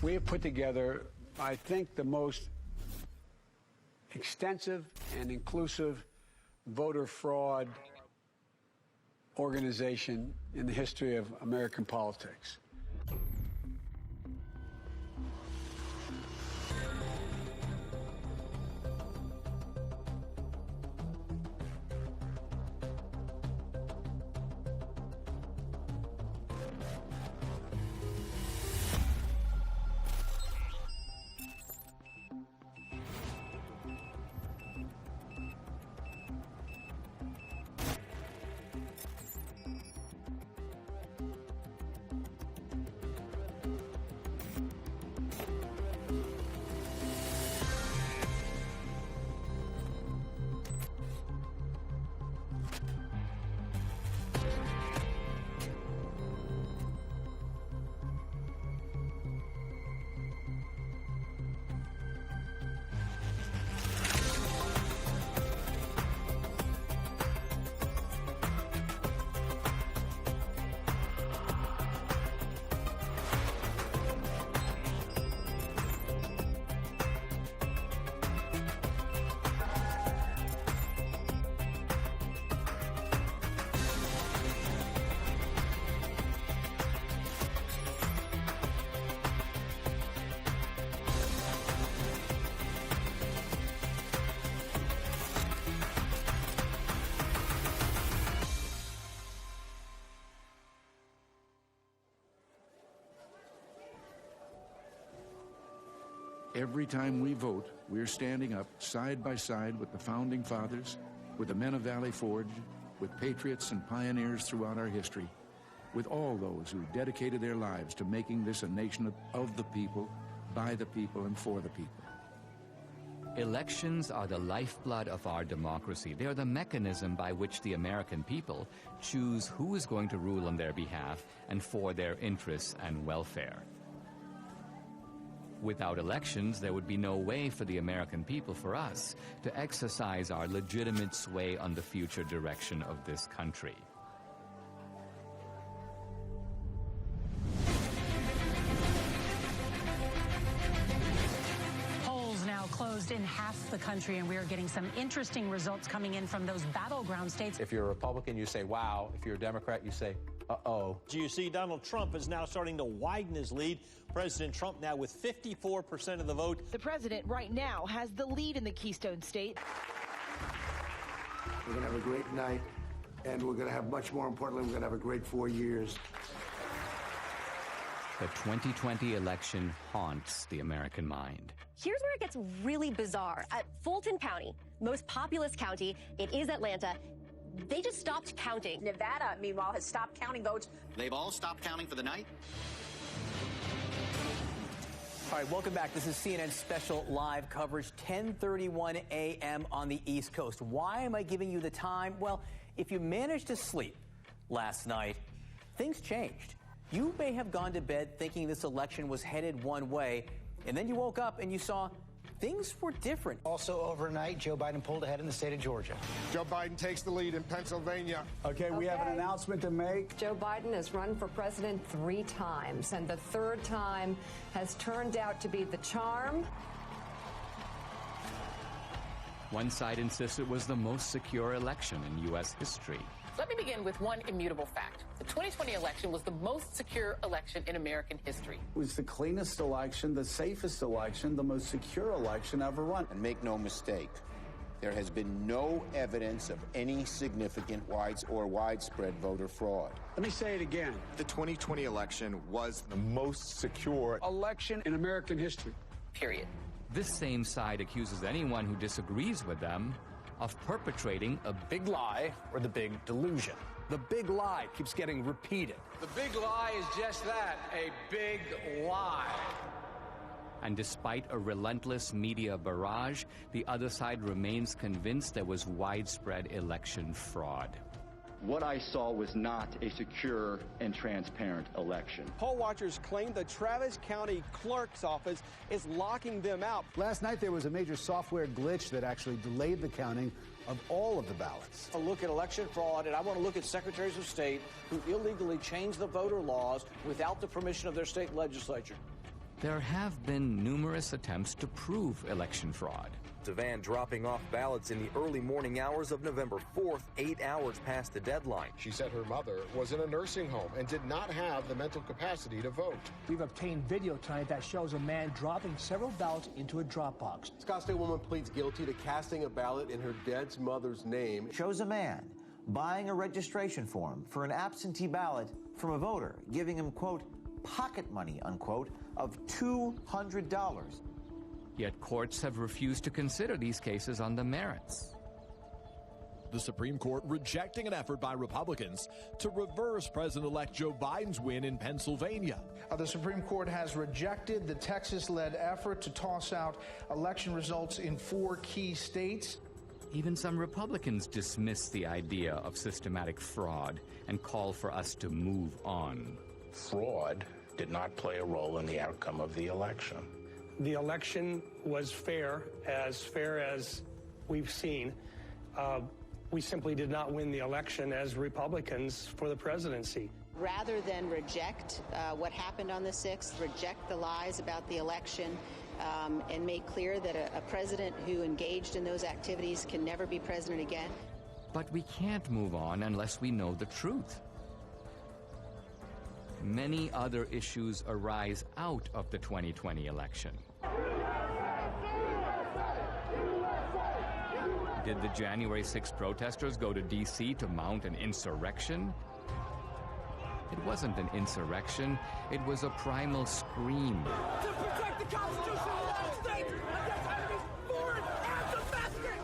We have put together, I think, the most extensive and inclusive voter fraud organization in the history of American politics. Every time we vote, we're standing up side by side with the Founding Fathers, with the men of Valley Forge, with patriots and pioneers throughout our history, with all those who dedicated their lives to making this a nation of the people, by the people, and for the people. Elections are the lifeblood of our democracy. They are the mechanism by which the American people choose who is going to rule on their behalf and for their interests and welfare. Without elections, there would be no way for the American people, for us, to exercise our legitimate sway on the future direction of this country. Polls now closed in half the country, and we are getting some interesting results coming in from those battleground states. If you're a Republican, you say, wow. If you're a Democrat, you say, uh-oh. You see, Donald Trump is now starting to widen his lead. President Trump now with 54% of the vote. The president right now has the lead in the Keystone State. We're going to have a great night, and we're going to have, much more importantly, we're going to have a great 4 years. The 2020 election haunts the American mind. Here's where it gets really bizarre. At Fulton County, most populous county, it is Atlanta, they just stopped counting. Nevada, meanwhile, has stopped counting votes. They've all stopped counting for the night? All right, welcome back. This is CNN special live coverage, 10:31 a.m. on the East Coast. Why am I giving you the time? Well, if you managed to sleep last night, things changed. You may have gone to bed thinking this election was headed one way, and then you woke up and you saw things were different. Also overnight, Joe Biden pulled ahead in the state of Georgia. Joe Biden takes the lead in Pennsylvania. Okay, we have an announcement to make. Joe Biden has run for president 3 times, and the 3rd time has turned out to be the charm. One side insists it was the most secure election in U.S. history. Let me begin with one immutable fact. The 2020 election was the most secure election in American history. It was the cleanest election, the safest election, the most secure election ever run. And make no mistake, there has been no evidence of any significant widespread voter fraud. Let me say it again. The 2020 election was the most secure election in American history. Period. This same side accuses anyone who disagrees with them of perpetrating a big lie or the big delusion. The big lie keeps getting repeated. The big lie is just that, a big lie. And despite a relentless media barrage, the other side remains convinced there was widespread election fraud. What I saw was not a secure and transparent election. Poll watchers claim the Travis County Clerk's Office is locking them out. Last night, there was a major software glitch that actually delayed the counting of all of the ballots. A look at election fraud, and I want to look at secretaries of state who illegally changed the voter laws without the permission of their state legislature. There have been numerous attempts to prove election fraud. A van dropping off ballots in the early morning hours of November 4th, 8 hours past the deadline. She said her mother was in a nursing home and did not have the mental capacity to vote. We've obtained video tonight that shows a man dropping several ballots into a drop box. Scottsdale woman pleads guilty to casting a ballot in her dead mother's name. Shows a man buying a registration form for an absentee ballot from a voter, giving him, quote, pocket money, unquote, of $200. Yet courts have refused to consider these cases on the merits. The Supreme Court rejecting an effort by Republicans to reverse President-elect Joe Biden's win in Pennsylvania. The Supreme Court has rejected the Texas-led effort to toss out election results in 4 key states. Even some Republicans dismiss the idea of systematic fraud and call for us to move on. Fraud did not play a role in the outcome of the election. The election was fair as we've seen. We simply did not win the election as Republicans for the presidency. Rather than reject what happened on the 6th, reject the lies about the election, and make clear that a president who engaged in those activities can never be president again. But we can't move on unless we know the truth. Many other issues arise out of the 2020 election. Did the January 6th protesters go to D.C. to mount an insurrection? It wasn't an insurrection, it was a primal scream. To protect the Constitution of the United States against enemies foreign and domestic!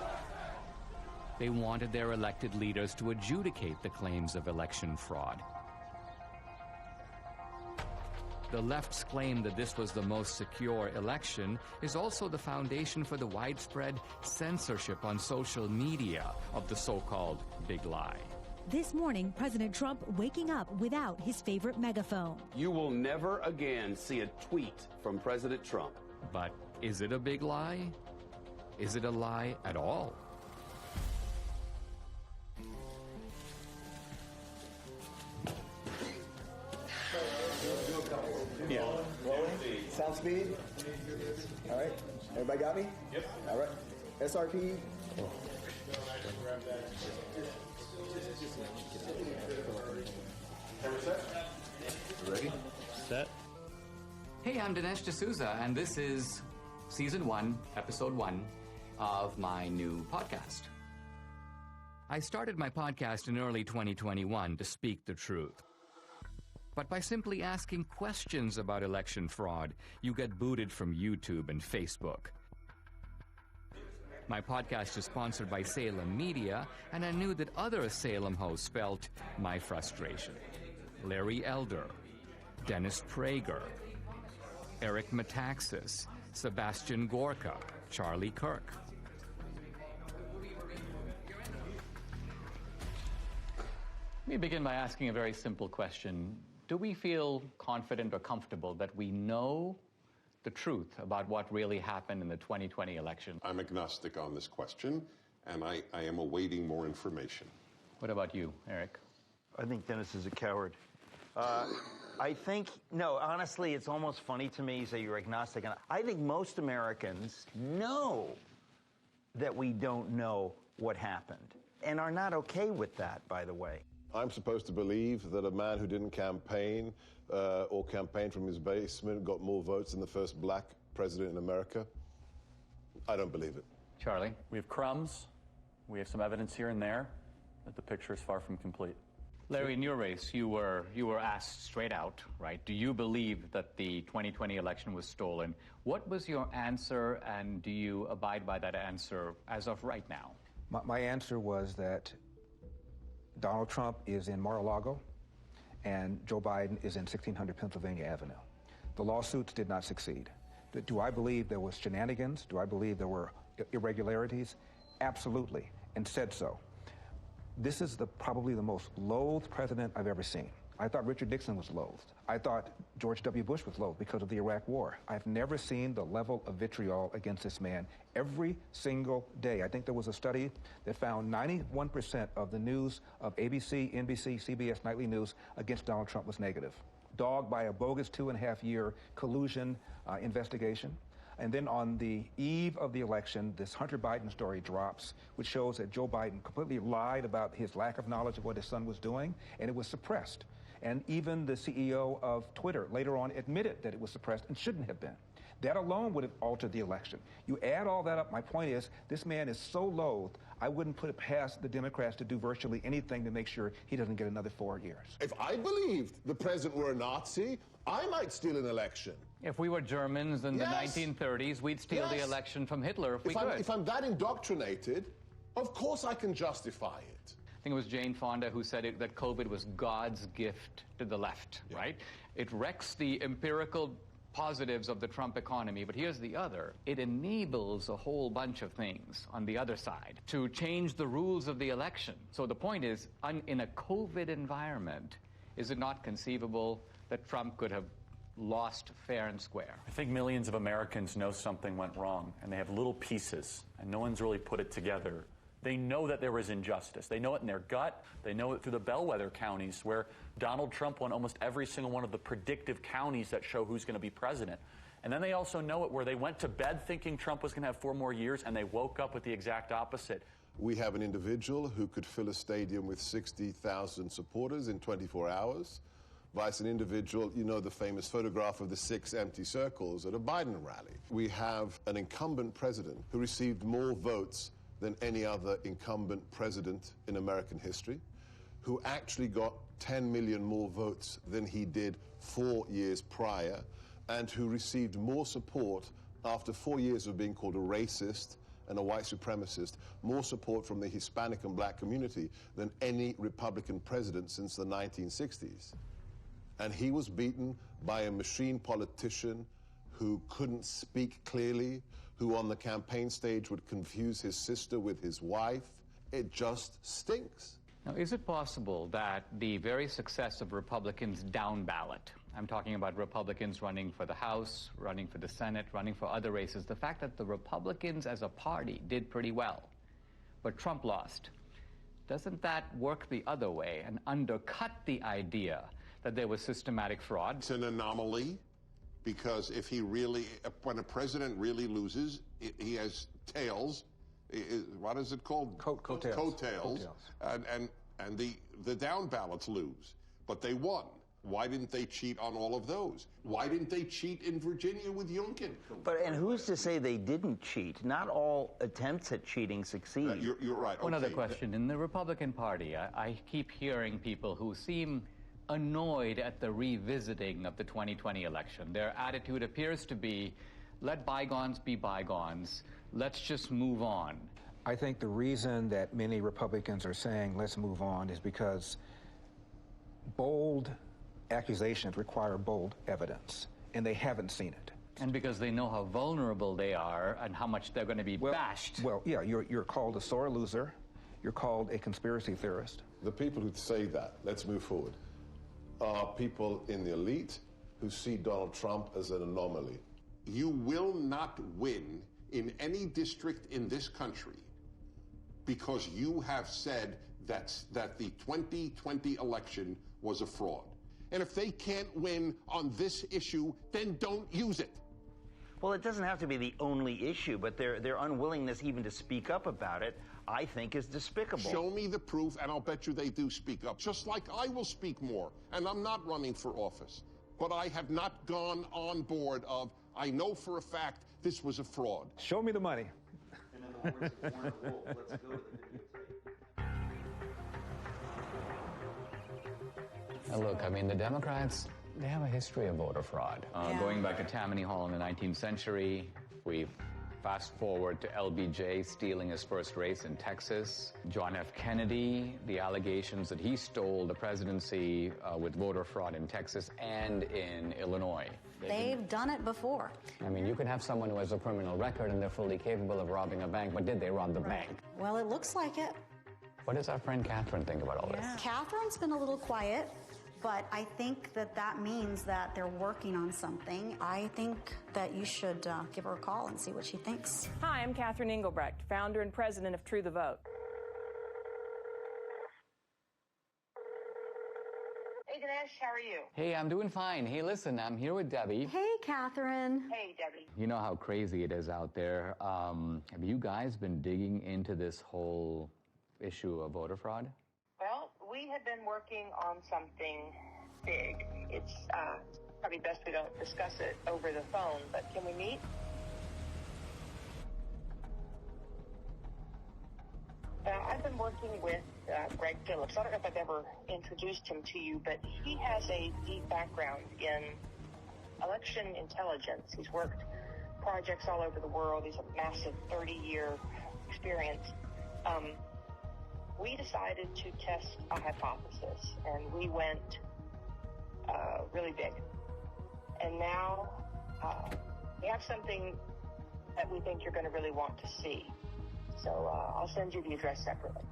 They wanted their elected leaders to adjudicate the claims of election fraud. The left's claim that this was the most secure election is also the foundation for the widespread censorship on social media of the so-called big lie. This morning, President Trump waking up without his favorite megaphone. You will never again see a tweet from President Trump. But is it a big lie? Is it a lie at all? Yeah. Rolling. Sound speed. All right. Everybody got me? Yep. All right. SRP. Ready? Set. Hey, I'm Dinesh D'Souza, and this is Season 1, Episode 1 of my new podcast. I started my podcast in early 2021 to speak the truth. But by simply asking questions about election fraud, you get booted from YouTube and Facebook. My podcast is sponsored by Salem Media, and I knew that other Salem hosts felt my frustration. Larry Elder, Dennis Prager, Eric Metaxas, Sebastian Gorka, Charlie Kirk. Let me begin by asking a very simple question. Do we feel confident or comfortable that we know the truth about what really happened in the 2020 election? I'm agnostic on this question, and I am awaiting more information. What about you, Eric? I think Dennis is a coward. I think, no, honestly, it's almost funny to me you say you're agnostic. And I think most Americans know that we don't know what happened and are not okay with that, by the way. I'm supposed to believe that a man who didn't campaign or campaign from his basement got more votes than the first black president in America. I don't believe it. Charlie? We have crumbs. We have some evidence here and there that the picture is far from complete. Larry, in your race, you were asked straight out, right? Do you believe that the 2020 election was stolen? What was your answer, and do you abide by that answer as of right now? My answer was that Donald Trump is in Mar-a-Lago, and Joe Biden is in 1600 Pennsylvania Avenue. The lawsuits did not succeed. Do I believe there was shenanigans? Do I believe there were irregularities? Absolutely, and said so. This is probably the most loathed president I've ever seen. I thought Richard Nixon was loathed. I thought George W. Bush was loathed because of the Iraq War. I've never seen the level of vitriol against this man every single day. I think there was a study that found 91% of the news of ABC, NBC, CBS nightly news against Donald Trump was negative. dogged by a bogus 2.5-year collusion investigation. And then on the eve of the election, this Hunter Biden story drops, which shows that Joe Biden completely lied about his lack of knowledge of what his son was doing, and it was suppressed. And even the CEO of Twitter later on admitted that it was suppressed and shouldn't have been. That alone would have altered the election. You add all that up, my point is, this man is so loathed, I wouldn't put it past the Democrats to do virtually anything to make sure he doesn't get another 4 years. If I believed the president were a Nazi, I might steal an election. If we were Germans in the 1930s, we'd steal the election from Hitler if we could. If I'm that indoctrinated, of course I can justify it. I think it was Jane Fonda who said that COVID was God's gift to the left, right? It wrecks the empirical positives of the Trump economy, but here's the other. It enables a whole bunch of things on the other side to change the rules of the election. So the point is, in a COVID environment, is it not conceivable that Trump could have lost fair and square? I think millions of Americans know something went wrong, and they have little pieces, and no one's really put it together. They know that there was injustice. They know it in their gut. They know it through the bellwether counties where Donald Trump won almost every single one of the predictive counties that show who's going to be president. And then they also know it where they went to bed thinking Trump was going to have 4 more years, and they woke up with the exact opposite. We have an individual who could fill a stadium with 60,000 supporters in 24 hours, vice an individual, you know the famous photograph of the 6 empty circles at a Biden rally. We have an incumbent president who received more votes than any other incumbent president in American history, who actually got 10 million more votes than he did 4 years prior, and who received more support after 4 years of being called a racist and a white supremacist, more support from the Hispanic and black community than any Republican president since the 1960s. And he was beaten by a machine politician who couldn't speak clearly, who on the campaign stage would confuse his sister with his wife. It just stinks. Now, is it possible that the very success of Republicans down ballot, I'm talking about Republicans running for the House, running for the Senate, running for other races, the fact that the Republicans as a party did pretty well, but Trump lost, doesn't that work the other way and undercut the idea that there was systematic fraud? It's an anomaly. Because if he really, when a president really loses, he has tails. What is it called? Coattails. Coattails. And the down ballots lose. But they won. Why didn't they cheat on all of those? Why didn't they cheat in Virginia with Youngkin? And who's to say they didn't cheat? Not all attempts at cheating succeed. You're right. One other question. In the Republican Party, I keep hearing people who seem annoyed at the revisiting of the 2020 election. Their attitude appears to be, let bygones be bygones. Let's just move on. I think the reason that many Republicans are saying let's move on is because bold accusations require bold evidence, and they haven't seen it. And because they know how vulnerable they are and how much they're going to be bashed. Well, yeah, you're called a sore loser. You're called a conspiracy theorist. The people who say that, let's move forward, are people in the elite who see Donald Trump as an anomaly. You will not win in any district in this country because you have said that the 2020 election was a fraud. And if they can't win on this issue, then don't use it. Well, it doesn't have to be the only issue, but their unwillingness even to speak up about it, I think, is despicable. Show me the proof, and I'll bet you they do speak up. Just like I will speak more, and I'm not running for office. But I have not gone on board of, I know for a fact this was a fraud. Show me the money. And in the words of Warner Wolf, let's go to the videotape. Now look, I mean, the Democrats, they have a history of voter fraud. Going back to Tammany Hall in the 19th century, we've fast forward to LBJ stealing his first race in Texas. John F. Kennedy, the allegations that he stole the presidency with voter fraud in Texas and in Illinois. They've done it before. I mean, you could have someone who has a criminal record and they're fully capable of robbing a bank, but did they rob the bank? Well, it looks like it. What does our friend Catherine think about all this? Catherine's been a little quiet, but I think that means that they're working on something. I think that you should give her a call and see what she thinks. Hi, I'm Catherine Engelbrecht, founder and president of True the Vote. Hey, Dinesh, Trish. How are you? Hey, I'm doing fine. Hey, listen, I'm here with Debbie. Hey, Catherine. Hey, Debbie. You know how crazy it is out there. Have you guys been digging into this whole issue of voter fraud? Well, we have been working on something big. It's probably best we don't discuss it over the phone, but can we meet? I've been working with Greg Phillips. I don't know if I've ever introduced him to you, but he has a deep background in election intelligence. He's worked projects all over the world. He's a massive 30-year experience. We decided to test a hypothesis, and we went really big. And now we have something that we think you're going to really want to see. So I'll send you the address separately.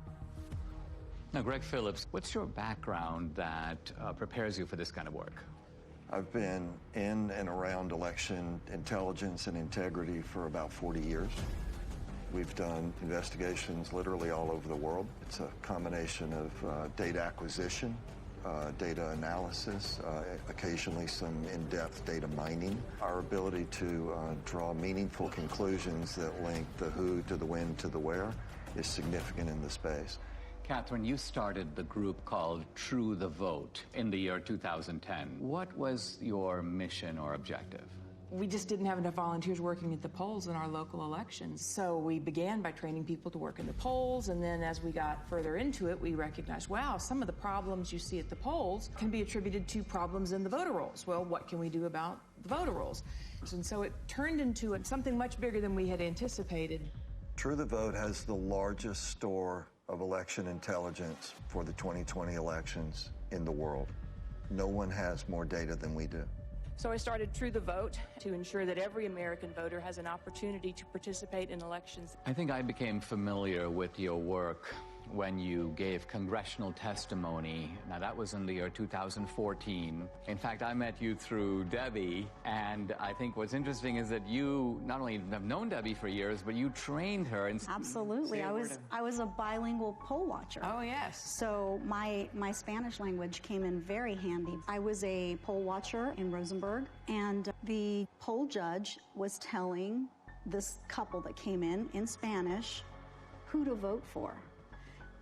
Now, Greg Phillips, what's your background that prepares you for this kind of work? I've been in and around election intelligence and integrity for about 40 years. We've done investigations literally all over the world. It's a combination of data acquisition, data analysis, occasionally some in-depth data mining. Our ability to draw meaningful conclusions that link the who to the when to the where is significant in the space. Catherine, you started the group called True the Vote in the year 2010. What was your mission or objective? We just didn't have enough volunteers working at the polls in our local elections. So we began by training people to work in the polls, and then as we got further into it, we recognized, wow, some of the problems you see at the polls can be attributed to problems in the voter rolls. Well, what can we do about the voter rolls? And so it turned into something much bigger than we had anticipated. True the Vote has the largest store of election intelligence for the 2020 elections in the world. No one has more data than we do. So I started True the Vote to ensure that every American voter has an opportunity to participate in elections. I think I became familiar with your work when you gave congressional testimony. Now, that was in the year 2014. In fact, I met you through Debbie, and I think what's interesting is that you not only have known Debbie for years, but you trained her. Absolutely. I was a bilingual poll watcher. Oh, yes. So my Spanish language came in very handy. I was a poll watcher in Rosenberg, and the poll judge was telling this couple that came in Spanish who to vote for.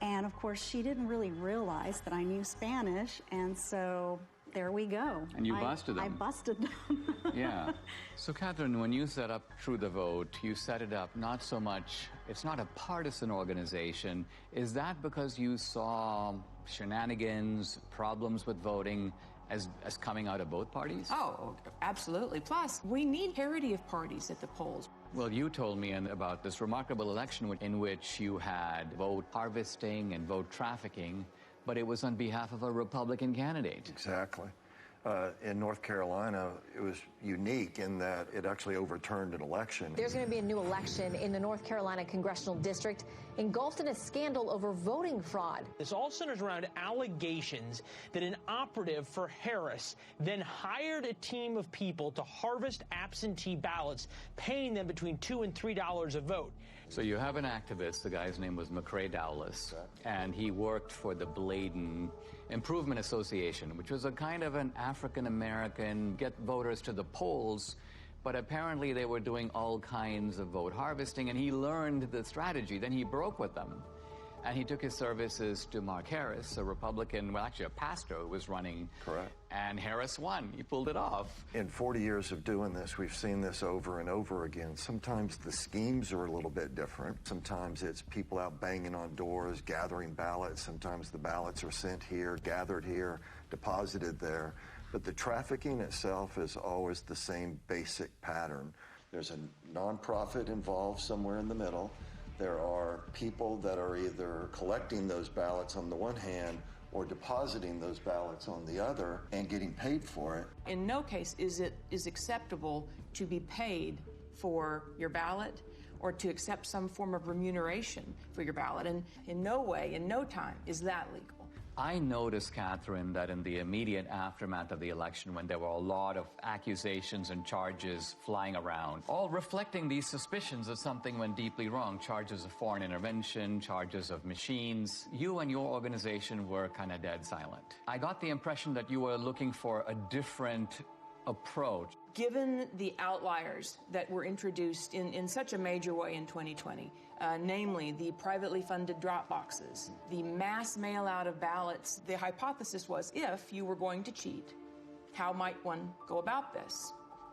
And of course, she didn't really realize that I knew Spanish, and so there we go. And you busted them. I busted them. Yeah. So, Catherine, when you set up True the Vote, you set it up not so much, it's not a partisan organization. Is that because you saw shenanigans, problems with voting as coming out of both parties? Oh, absolutely. Plus, we need parity of parties at the polls. Well, you told me about this remarkable election in which you had vote harvesting and vote trafficking, but it was on behalf of a Republican candidate. Exactly. In North Carolina, it was unique in that it actually overturned an election. There's going to be a new election in the North Carolina congressional district engulfed in a scandal over voting fraud. This all centers around allegations that an operative for Harris then hired a team of people to harvest absentee ballots, paying them between $2 and $3 a vote. So you have an activist, the guy's name was McCrae Dowless, and he worked for the Bladen Improvement Association, which was a kind of an African-American get voters to the polls, but apparently they were doing all kinds of vote harvesting, and he learned the strategy. Then he broke with them, and he took his services to Mark Harris, a Republican, well, actually a pastor who was running. Correct. And Harris won. He pulled it off. In 40 years of doing this, we've seen this over and over again. Sometimes the schemes are a little bit different. Sometimes it's people out banging on doors, gathering ballots. Sometimes the ballots are sent here, gathered here, deposited there. But the trafficking itself is always the same basic pattern. There's a nonprofit involved somewhere in the middle. There are people that are either collecting those ballots on the one hand or depositing those ballots on the other and getting paid for it. In no case is it acceptable to be paid for your ballot or to accept some form of remuneration for your ballot. And in no way, in no time, is that legal. I noticed, Catherine, that in the immediate aftermath of the election, when there were a lot of accusations and charges flying around, all reflecting these suspicions that something went deeply wrong, charges of foreign intervention, charges of machines, you and your organization were kind of dead silent. I got the impression that you were looking for a different approach. Given the outliers that were introduced in such a major way in 2020, namely the privately funded drop boxes, the mass mail out of ballots, the hypothesis was, if you were going to cheat, how might one go about this?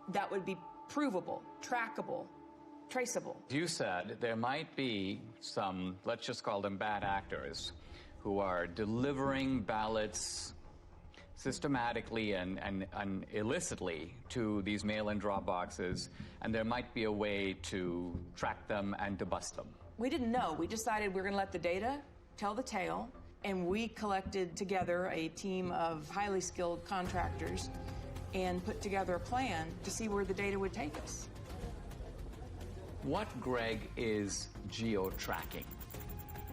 That would be provable, trackable, traceable. You said there might be some, let's just call them bad actors, who are delivering ballots systematically and illicitly to these mail-in drop boxes, and there might be a way to track them and to bust them. We didn't know. We decided we're going to let the data tell the tale, and we collected together a team of highly skilled contractors and put together a plan to see where the data would take us. What, Greg, is geo-tracking?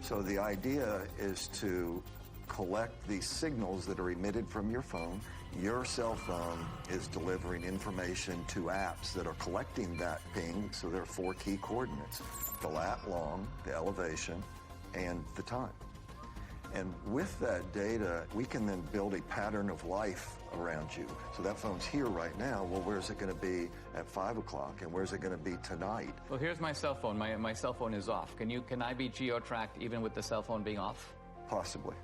So the idea is to collect these signals that are emitted from your phone. Your cell phone is delivering information to apps that are collecting that ping. So there are 4 key coordinates: the lat long, the elevation, and the time. And with that data, we can then build a pattern of life around you. So that phone's here right now. Well, where's it going to be at 5 o'clock? And where's it going to be tonight? Well, here's my cell phone. My cell phone is off. Can I be geo-tracked even with the cell phone being off? Possibly.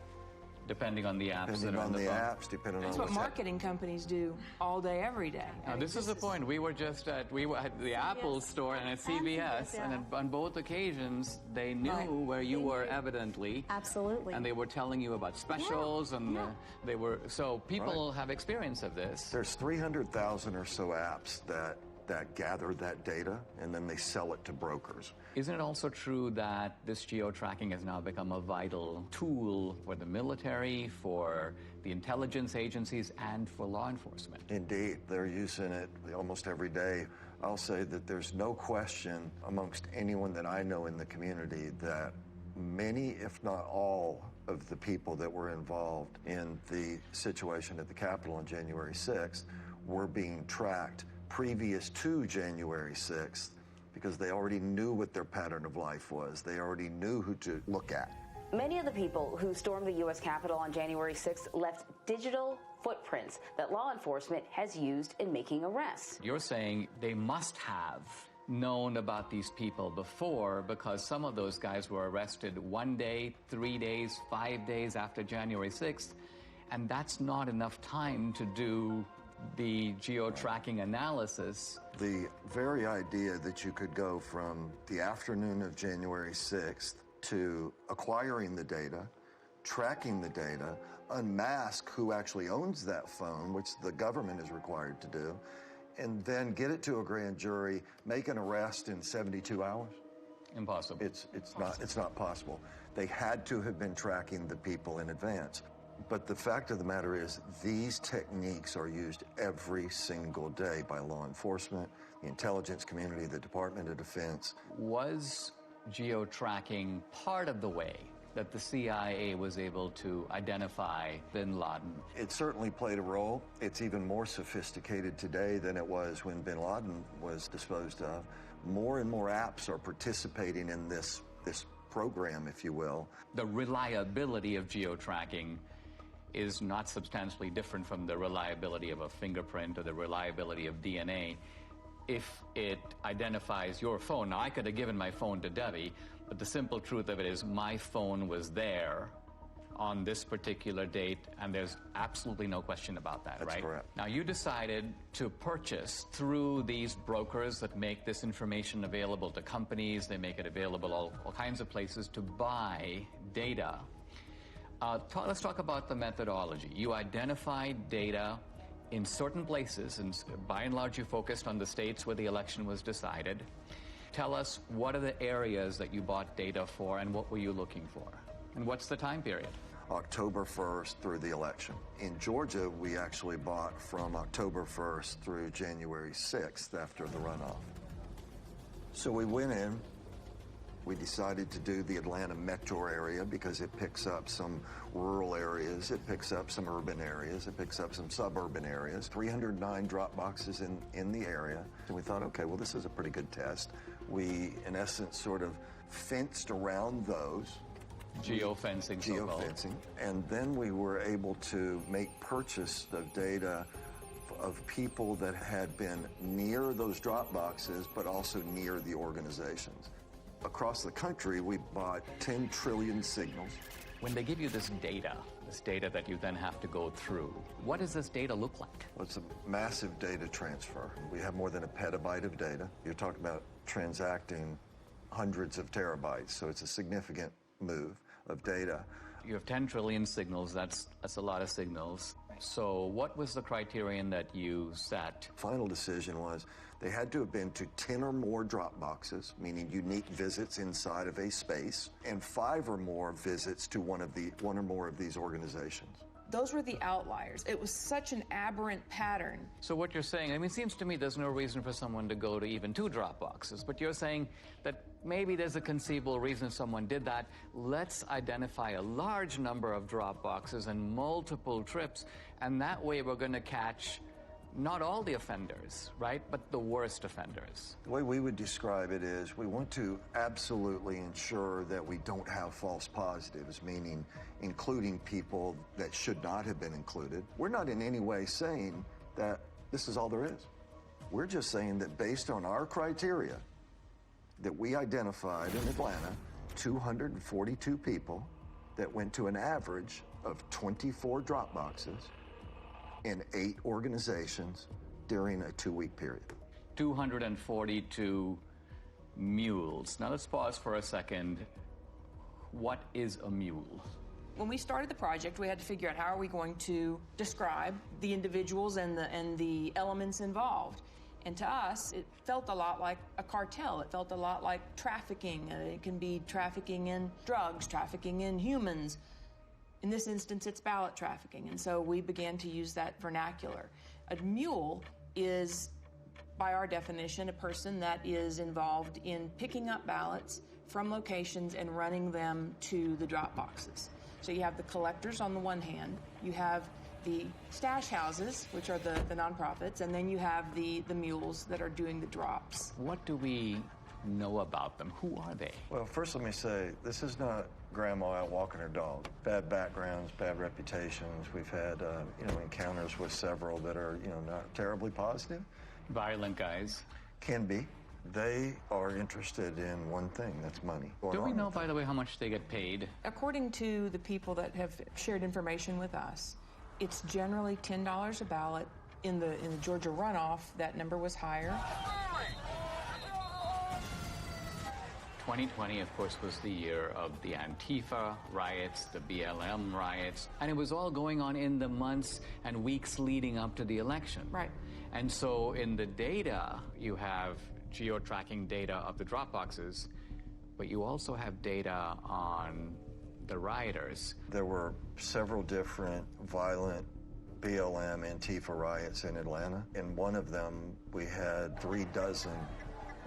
Depending on the apps that are on the phone. Apps, depending That's on what marketing companies do all day, every day. Now, this is the point. We were at the Apple store and at CVS, and on both occasions, they knew where you were evidently. Absolutely. And they were telling you about specials, and they were, so people have experience of this. There's 300,000 or so apps that gather that data, and then they sell it to brokers. Isn't it also true that this geo-tracking has now become a vital tool for the military, for the intelligence agencies, and for law enforcement? Indeed, they're using it almost every day. I'll say that there's no question amongst anyone that I know in the community that many, if not all, of the people that were involved in the situation at the Capitol on January 6th were being tracked previous to January 6th, because they already knew what their pattern of life was. They already knew who to look at. Many of the people who stormed the U.S. Capitol on January 6th left digital footprints that law enforcement has used in making arrests. You're saying they must have known about these people before, because some of those guys were arrested 1 day, 3 days, 5 days after January 6th, and that's not enough time to do the geo-tracking analysis. The very idea that you could go from the afternoon of January 6th to acquiring the data, tracking the data, unmask who actually owns that phone, which the government is required to do, and then get it to a grand jury, make an arrest in 72 hours? Impossible. It's not possible. They had to have been tracking the people in advance. But the fact of the matter is, these techniques are used every single day by law enforcement, the intelligence community, the Department of Defense. Was geo-tracking part of the way that the CIA was able to identify bin Laden? It certainly played a role. It's even more sophisticated today than it was when bin Laden was disposed of. More and more apps are participating in this program, if you will. The reliability of geo-tracking is not substantially different from the reliability of a fingerprint or the reliability of DNA. If it identifies your phone, now I could have given my phone to Debbie, but the simple truth of it is my phone was there on this particular date, and there's absolutely no question about that, right? That's correct. Now, you decided to purchase through these brokers that make this information available to companies, they make it available all kinds of places to buy data. Let's talk about the methodology. You identified data in certain places, and by and large you focused on the states where the election was decided. Tell us, what are the areas that you bought data for, and what were you looking for? And what's the time period? October 1st through the election. In Georgia, we actually bought from October 1st through January 6th after the runoff. So we went in We decided to do the Atlanta metro area because it picks up some rural areas, it picks up some urban areas, it picks up some suburban areas. 309 drop boxes in the area. And we thought, okay, well, this is a pretty good test. We, in essence, sort of fenced around those. Geofencing. Geofencing. And then we were able to make purchase of data of people that had been near those drop boxes, but also near the organizations. Across the country, we bought 10 trillion signals. When they give you this data that you then have to go through, what does this data look like? Well, it's a massive data transfer. We have more than a petabyte of data. You're talking about transacting hundreds of terabytes, so it's a significant move of data. You have 10 trillion signals, that's a lot of signals. So what was the criterion that you set? Final decision was they had to have been to 10 or more drop boxes, meaning unique visits inside of a space, and 5 or more visits to one or more of these organizations. Those were the outliers. It was such an aberrant pattern. So what you're saying, I mean, it seems to me there's no reason for someone to go to even 2 drop boxes, but you're saying that maybe there's a conceivable reason someone did that. Let's identify a large number of drop boxes and multiple trips, and that way we're going to catch not all the offenders, right, but the worst offenders. The way we would describe it is we want to absolutely ensure that we don't have false positives, meaning including people that should not have been included. We're not in any way saying that this is all there is. We're just saying that based on our criteria that we identified in Atlanta, 242 people that went to an average of 24 drop boxes in 8 organizations during a 2-week period. 242 mules. Now let's pause for a second. What is a mule? When we started the project, we had to figure out how are we going to describe the individuals and the elements involved. And to us, it felt a lot like a cartel. It felt a lot like trafficking. It can be trafficking in drugs, trafficking in humans. In this instance, it's ballot trafficking, and so we began to use that vernacular. A mule is, by our definition, a person that is involved in picking up ballots from locations and running them to the drop boxes. So you have the collectors on the one hand, you have the stash houses, which are the nonprofits, and then you have the mules that are doing the drops. What do we know about them? Who are they? Well, first let me say, this is not grandma out walking her dog. Bad backgrounds, bad reputations. We've had, encounters with several that are, not terribly positive. Violent guys. Can be. They are interested in one thing, that's money. Do we know, by the way, how much they get paid? According to the people that have shared information with us, it's generally $10 a ballot. In the Georgia runoff, that number was higher. 2020, of course, was the year of the Antifa riots, the BLM riots, and it was all going on in the months and weeks leading up to the election. Right. And so in the data, you have geo-tracking data of the drop boxes, but you also have data on the rioters. There were several different violent BLM Antifa riots in Atlanta. In one of them, we had 36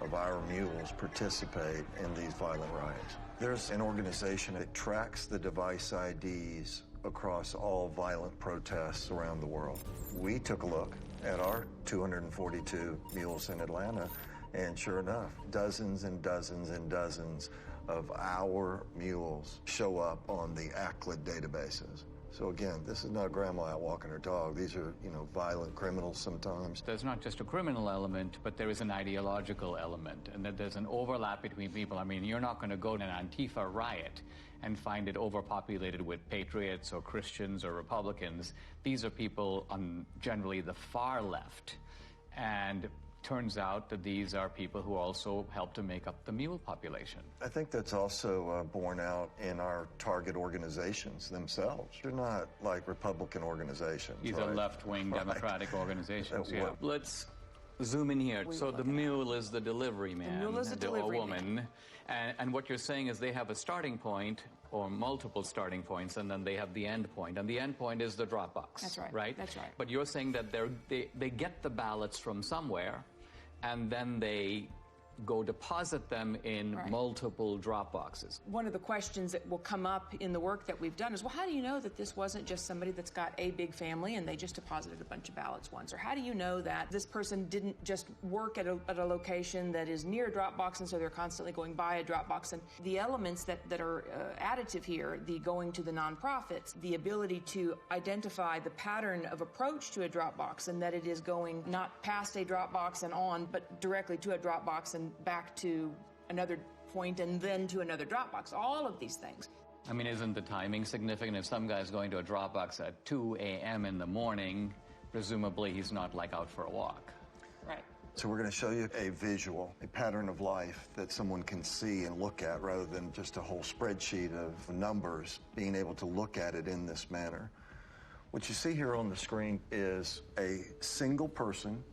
of our mules participate in these violent riots. There's an organization that tracks the device IDs across all violent protests around the world. We took a look at our 242 mules in Atlanta, and sure enough, dozens and dozens and dozens of our mules show up on the ACLID databases. So again, this is not grandma out walking her dog. These are, violent criminals sometimes. There's not just a criminal element, but there is an ideological element, and that there's an overlap between people. I mean, you're not going to go to an Antifa riot and find it overpopulated with patriots or Christians or Republicans. These are people on generally the far left. And turns out that these are people who also help to make up the mule population. I think that's also borne out in our target organizations themselves. They're not like Republican organizations. These right? are left-wing Democratic organizations. Yeah. Let's zoom in here. So the mule is the delivery man. The mule is the delivery woman. And what you're saying is they have a starting point or multiple starting points, and then they have the end point. And the end point is the drop box. That's right. Right? That's right. But you're saying that they get the ballots from somewhere, and then they go deposit them in multiple drop boxes. One of the questions that will come up in the work that we've done is, well, how do you know that this wasn't just somebody that's got a big family and they just deposited a bunch of ballots once? Or how do you know that this person didn't just work at a location that is near a drop box and so they're constantly going by a drop box? And the elements that are additive here, the going to the nonprofits, the ability to identify the pattern of approach to a drop box, and that it is going not past a drop box and on, but directly to a drop box and back to another point and then to another drop box. All of these things. I mean, isn't the timing significant? If some guy's going to a drop box at 2 a.m. in the morning, presumably he's not like out for a walk. Right. So we're going to show you a visual, a pattern of life that someone can see and look at rather than just a whole spreadsheet of numbers, being able to look at it in this manner. What you see here on the screen is a single person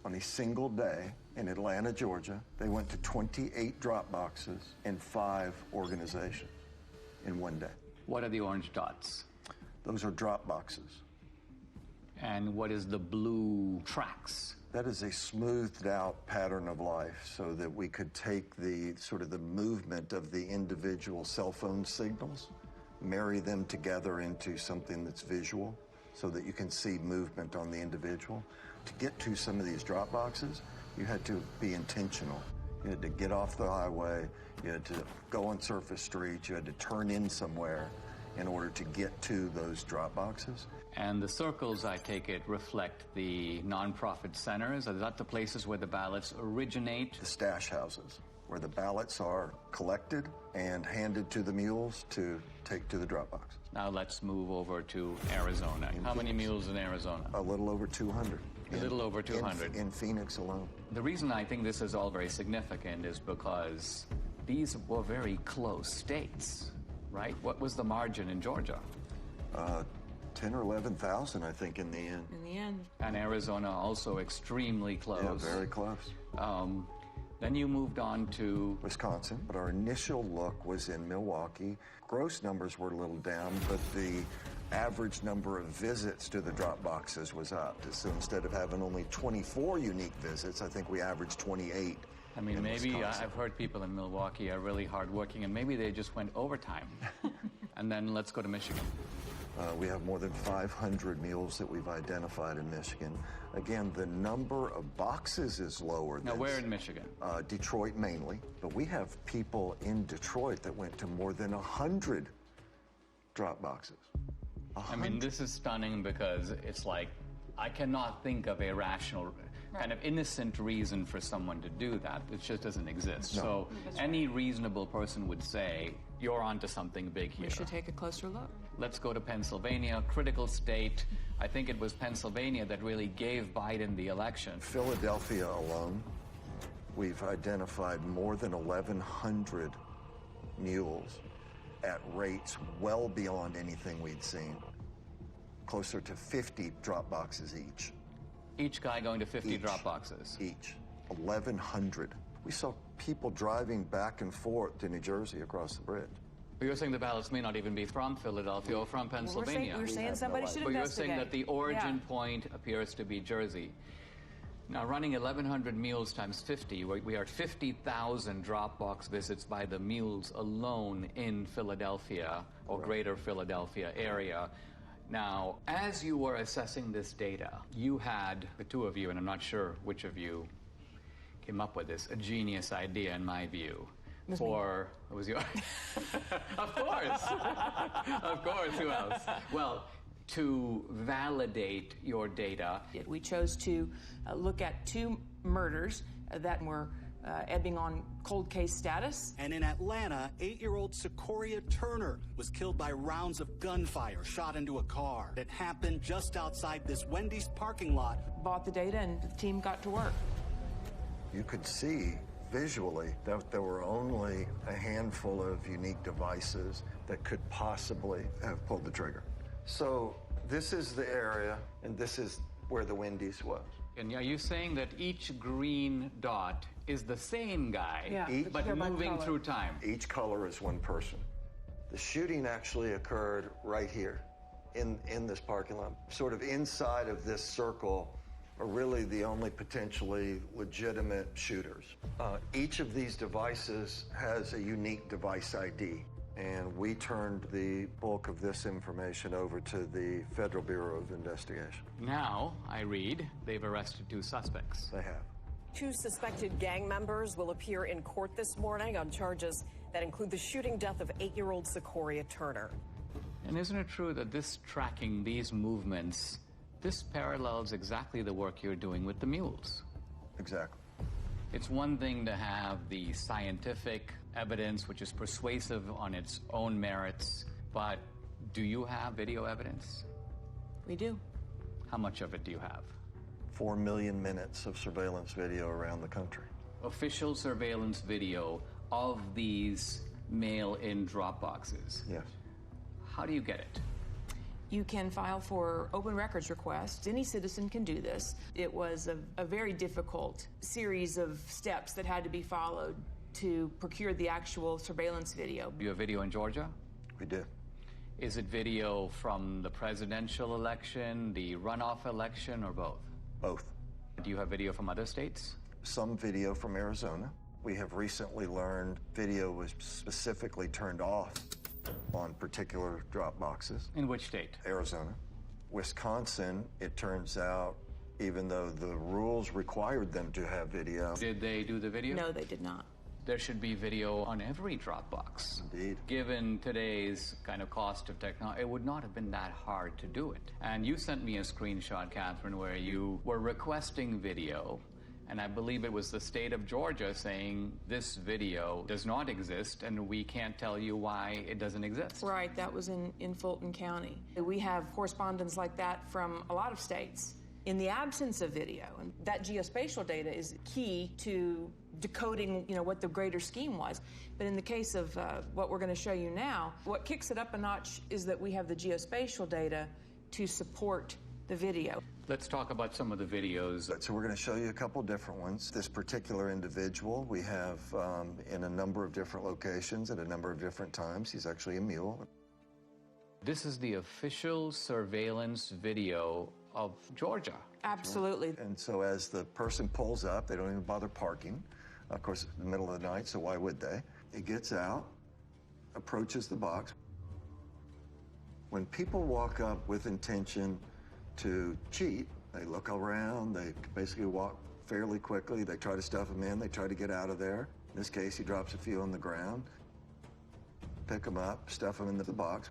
on a single day in Atlanta, Georgia. They went to 28 drop boxes in 5 organizations in one day. What are the orange dots? Those are drop boxes. And what is the blue tracks? That is a smoothed out pattern of life so that we could take the sort of the movement of the individual cell phone signals, marry them together into something that's visual so that you can see movement on the individual. To get to some of these drop boxes, you had to be intentional. You had to get off the highway, you had to go on surface streets, you had to turn in somewhere in order to get to those drop boxes. And the circles, I take it, reflect the nonprofit centers? Are that the places where the ballots originate? The stash houses, where the ballots are collected and handed to the mules to take to the drop boxes. Now let's move over to Arizona. How many mules in Arizona? A little over 200. A little over 200. In Phoenix alone. The reason I think this is all very significant is because these were very close states, right? What was the margin in Georgia? 10 or 11,000, I think, in the end. In the end. And Arizona also extremely close. Yeah, very close. Then you moved on to Wisconsin, but our initial look was in Milwaukee. Gross numbers were a little down, but the average number of visits to the drop boxes was up. So instead of having only 24 unique visits, I think we averaged 28. I mean, maybe I've heard people in Milwaukee are really hardworking, and maybe they just went overtime. And then let's go to Michigan. We have more than 500 mules that we've identified in Michigan. Again, the number of boxes is lower. Now, where in Michigan? Detroit mainly. But we have people in Detroit that went to more than 100 drop boxes. 100. I mean, this is stunning because it's like, I cannot think of a rational, kind of innocent reason for someone to do that. It just doesn't exist. No. So any reasonable person would say, you're onto something big here. We should take a closer look. Let's go to Pennsylvania, critical state. I think it was Pennsylvania that really gave Biden the election. Philadelphia alone, we've identified more than 1,100 mules at rates well beyond anything we'd seen. Closer to 50 drop boxes each. Each guy going to 50 drop boxes? Each. 1,100. We saw people driving back and forth to New Jersey across the bridge. But you're saying the ballots may not even be from Philadelphia or from Pennsylvania. We're saying somebody should investigate. But you're investigate. saying that the origin point appears to be Jersey. Now, running 1,100 mules times 50, we are at 50,000 drop box visits by the mules alone in Philadelphia or greater Philadelphia area. Now, as you were assessing this data, you had, the two of you, and I'm not sure which of you came up with this, a genius idea in my view. It was your, of course, of course, who else? Well, to validate your data. We chose to look at 2 murders that were ebbing on cold case status. And in Atlanta, 8-year-old Secoria Turner was killed by rounds of gunfire shot into a car. It happened just outside this Wendy's parking lot. Bought the data and the team got to work. You could see visually that there were only a handful of unique devices that could possibly have pulled the trigger. So this is the area, and this is where the Wendy's was. And are you saying that each green dot is the same guy, but moving through time? Each color is one person. The shooting actually occurred right here in this parking lot, sort of inside of this circle are really the only potentially legitimate shooters. Each of these devices has a unique device ID, and we turned the bulk of this information over to the Federal Bureau of Investigation. Now, I read, they've arrested 2 suspects. They have. 2 suspected gang members will appear in court this morning on charges that include the shooting death of 8-year-old Secoria Turner. And isn't it true that this tracking these movements, this parallels exactly the work you're doing with the mules? Exactly. It's one thing to have the scientific evidence, which is persuasive on its own merits, but do you have video evidence? We do. How much of it do you have? 4 million minutes of surveillance video around the country. Official surveillance video of these mail-in drop boxes? Yes. How do you get it? You can file for open records requests. Any citizen can do this. It was a very difficult series of steps that had to be followed to procure the actual surveillance video. Do you have video in Georgia? We do. Is it video from the presidential election, the runoff election, or both? Both. Do you have video from other states? Some video from Arizona. We have recently learned video was specifically turned off on particular drop boxes. In which state? Arizona. Wisconsin, it turns out, even though the rules required them to have video. Did they do the video? No, they did not. There should be video on every Dropbox. Indeed. Given today's kind of cost of technology, it would not have been that hard to do it. And you sent me a screenshot, Catherine, where you were requesting video, and I believe it was the state of Georgia saying this video does not exist, and we can't tell you why it doesn't exist. Right, that was in Fulton County. We have correspondence like that from a lot of states. In the absence of video, and that geospatial data is key to decoding, what the greater scheme was. But in the case of what we're going to show you now, what kicks it up a notch is that we have the geospatial data to support the video. Let's talk about some of the videos. So we're going to show you a couple different ones. This particular individual we have in a number of different locations at a number of different times. He's actually a mule. This is the official surveillance video of Georgia. Absolutely. And so as the person pulls up, they don't even bother parking. Of course, in the middle of the night, so why would they? He gets out, approaches the box. When people walk up with intention to cheat, they look around, they basically walk fairly quickly, they try to stuff them in, they try to get out of there. In this case, he drops a few on the ground, pick them up, stuff them into the box.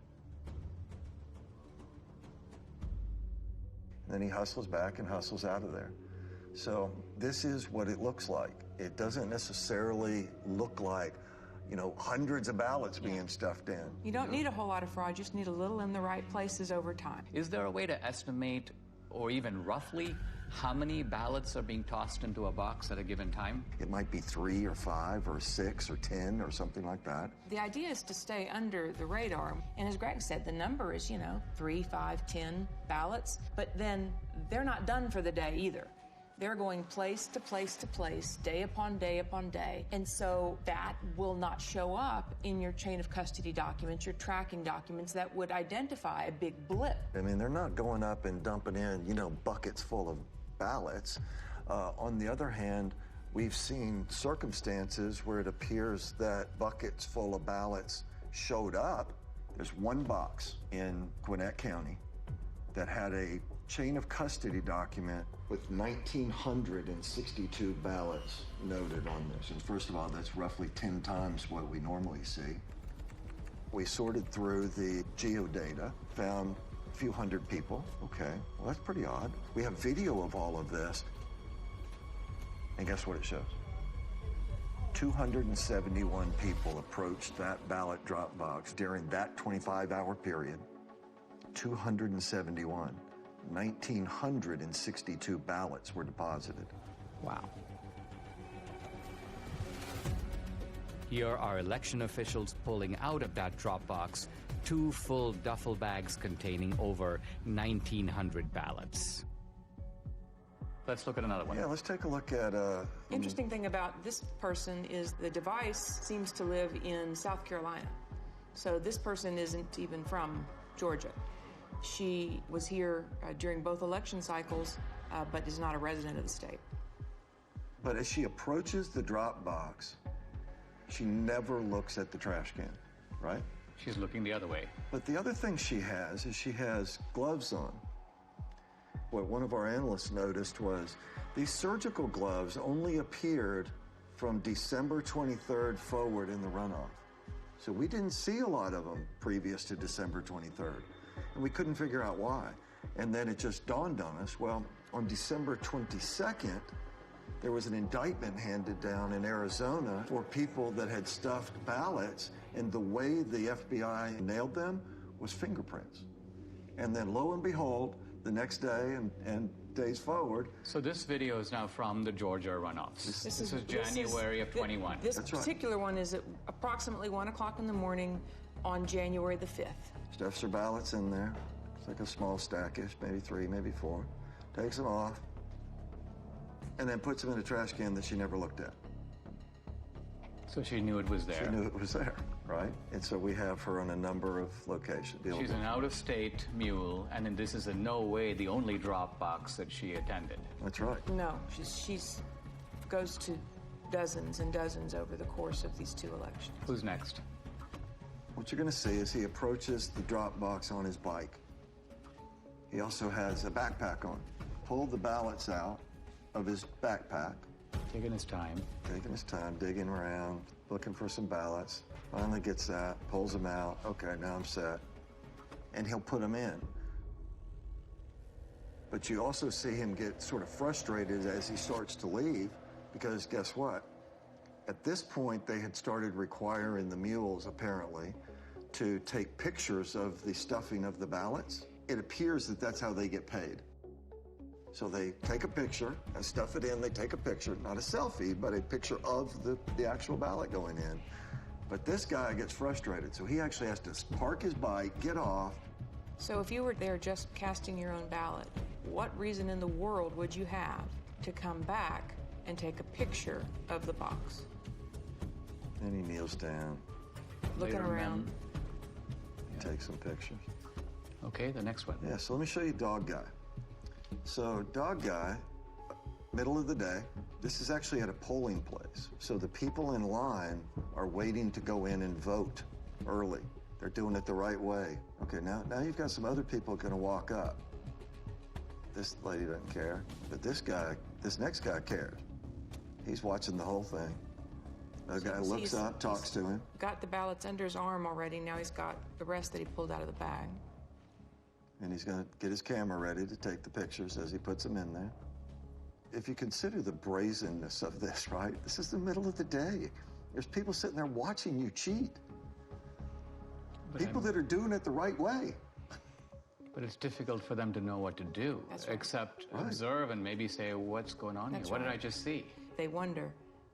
Then he hustles back and hustles out of there. So this is what it looks like. It doesn't necessarily look like, hundreds of ballots being stuffed in. You don't need a whole lot of fraud, you just need a little in the right places over time. Is there a way to estimate, or even roughly, how many ballots are being tossed into a box at a given time? It might be 3 or 5 or 6 or 10 or something like that. The idea is to stay under the radar. And as Greg said, the number is, 3, 5, 10 ballots. But then they're not done for the day either. They're going place to place to place, day upon day upon day. And so that will not show up in your chain of custody documents, your tracking documents that would identify a big blip. I mean, they're not going up and dumping in, buckets full of ballots. On the other hand, we've seen circumstances where it appears that buckets full of ballots showed up. There's one box in Gwinnett County that had a chain of custody document with 1,962 ballots noted on this. And first of all, that's roughly 10 times what we normally see. We sorted through the geodata, found a few hundred people. Okay, well, that's pretty odd. We have video of all of this. And guess what it shows? 271 people approached that ballot drop box during that 25-hour period. 271. 1,962 ballots were deposited. Wow. Here are election officials pulling out of that drop box 2 full duffel bags containing over 1,900 ballots. Let's look at another one. Yeah, let's take a look at... Interesting thing about this person is the device seems to live in South Carolina. So this person isn't even from Georgia. She was here during both election cycles but is not a resident of the state. But as she approaches the drop box, she never looks at the trash can, right? She's looking the other way. But the other thing she has is she has gloves on. What one of our analysts noticed was these surgical gloves only appeared from December 23rd forward in the runoff. So we didn't see a lot of them previous to December 23rd, and we couldn't figure out why. And then it just dawned on us, well, on December 22nd, there was an indictment handed down in Arizona for people that had stuffed ballots, and the way the FBI nailed them was fingerprints. And then lo and behold, the next day and days forward. So this video is now from the Georgia runoffs. This is January of 21. This particular one is at approximately 1 o'clock in the morning on January the 5th. Stuffs her ballots in there. It's like a small stackish, maybe 3, maybe 4. Takes them off, and then puts them in a trash can that she never looked at. So she knew it was there. She knew it was there, right? And so we have her on a number of locations. She's an out-of-state mule, and then this is in no way the only drop box that she attended. That's right. No, she's goes to dozens and dozens over the course of these 2 elections. Who's next? What you're going to see is he approaches the drop box on his bike. He also has a backpack on. Pulled the ballots out of his backpack. Taking his time. Taking his time, digging around, looking for some ballots. Finally gets that, pulls them out. Okay, now I'm set. And he'll put them in. But you also see him get sort of frustrated as he starts to leave, because guess what? At this point, they had started requiring the mules, apparently, to take pictures of the stuffing of the ballots. It appears that that's how they get paid. So they take a picture and stuff it in. They take a picture, not a selfie, but a picture of the actual ballot going in. But this guy gets frustrated, so he actually has to park his bike, get off. So if you were there just casting your own ballot, what reason in the world would you have to come back and take a picture of the box? And he kneels down. Looking around. He takes some pictures. Okay, the next one. Yeah, so let me show you Dog Guy. So Dog Guy, middle of the day, this is actually at a polling place. So the people in line are waiting to go in and vote early. They're doing it the right way. Okay, now you've got some other people going to walk up. This lady doesn't care, but this next guy cares. He's watching the whole thing. The guy looks up, talks to him. Got the ballots under his arm already. Now he's got the rest that he pulled out of the bag. And he's going to get his camera ready to take the pictures as he puts them in there. If you consider the brazenness of this, right? This is the middle of the day. There's people sitting there watching you cheat. People that are doing it the right way. But it's difficult for them to know what to do, except observe and maybe say, what's going on here? What did I just see? They wonder,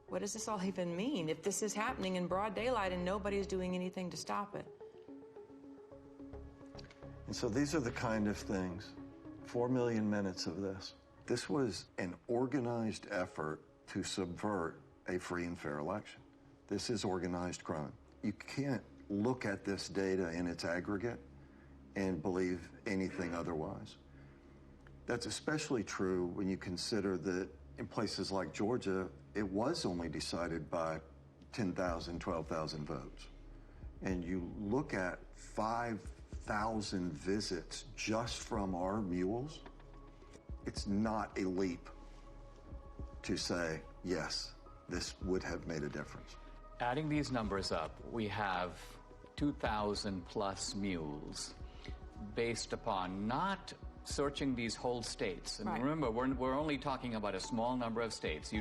what does this all even mean? If this is happening in broad daylight and nobody's doing anything to stop it. And so these are the kind of things, 4 million minutes of this. This was an organized effort to subvert a free and fair election. This is organized crime. You can't look at this data in its aggregate and believe anything otherwise. That's especially true when you consider that in places like Georgia, it was only decided by 10,000, 12,000 votes. And you look at 5,000 visits just from our mules, it's not a leap to say, yes, this would have made a difference. Adding these numbers up, we have 2,000 plus mules based upon not searching these whole states. And remember, we're only talking about a small number of states.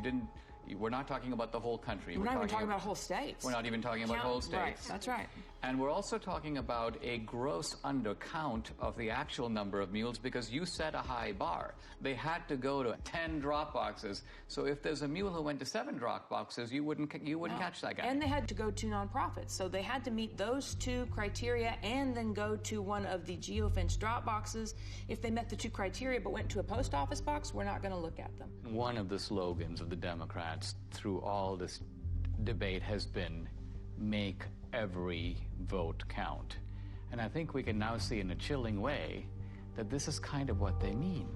We're not talking about the whole country. We're not even talking about whole states. We're not even talking about whole states. Right, that's right. And we're also talking about a gross undercount of the actual number of mules because you set a high bar. They had to go to 10 drop boxes. So if there's a mule who went to 7 drop boxes, you wouldn't catch that guy. And they had to go to nonprofits. So they had to meet those 2 criteria and then go to one of the geofence drop boxes. If they met the 2 criteria but went to a post office box, we're not going to look at them. One of the slogans of the Democrats through all this debate has been, make every vote count. And I think we can now see in a chilling way that this is kind of what they mean.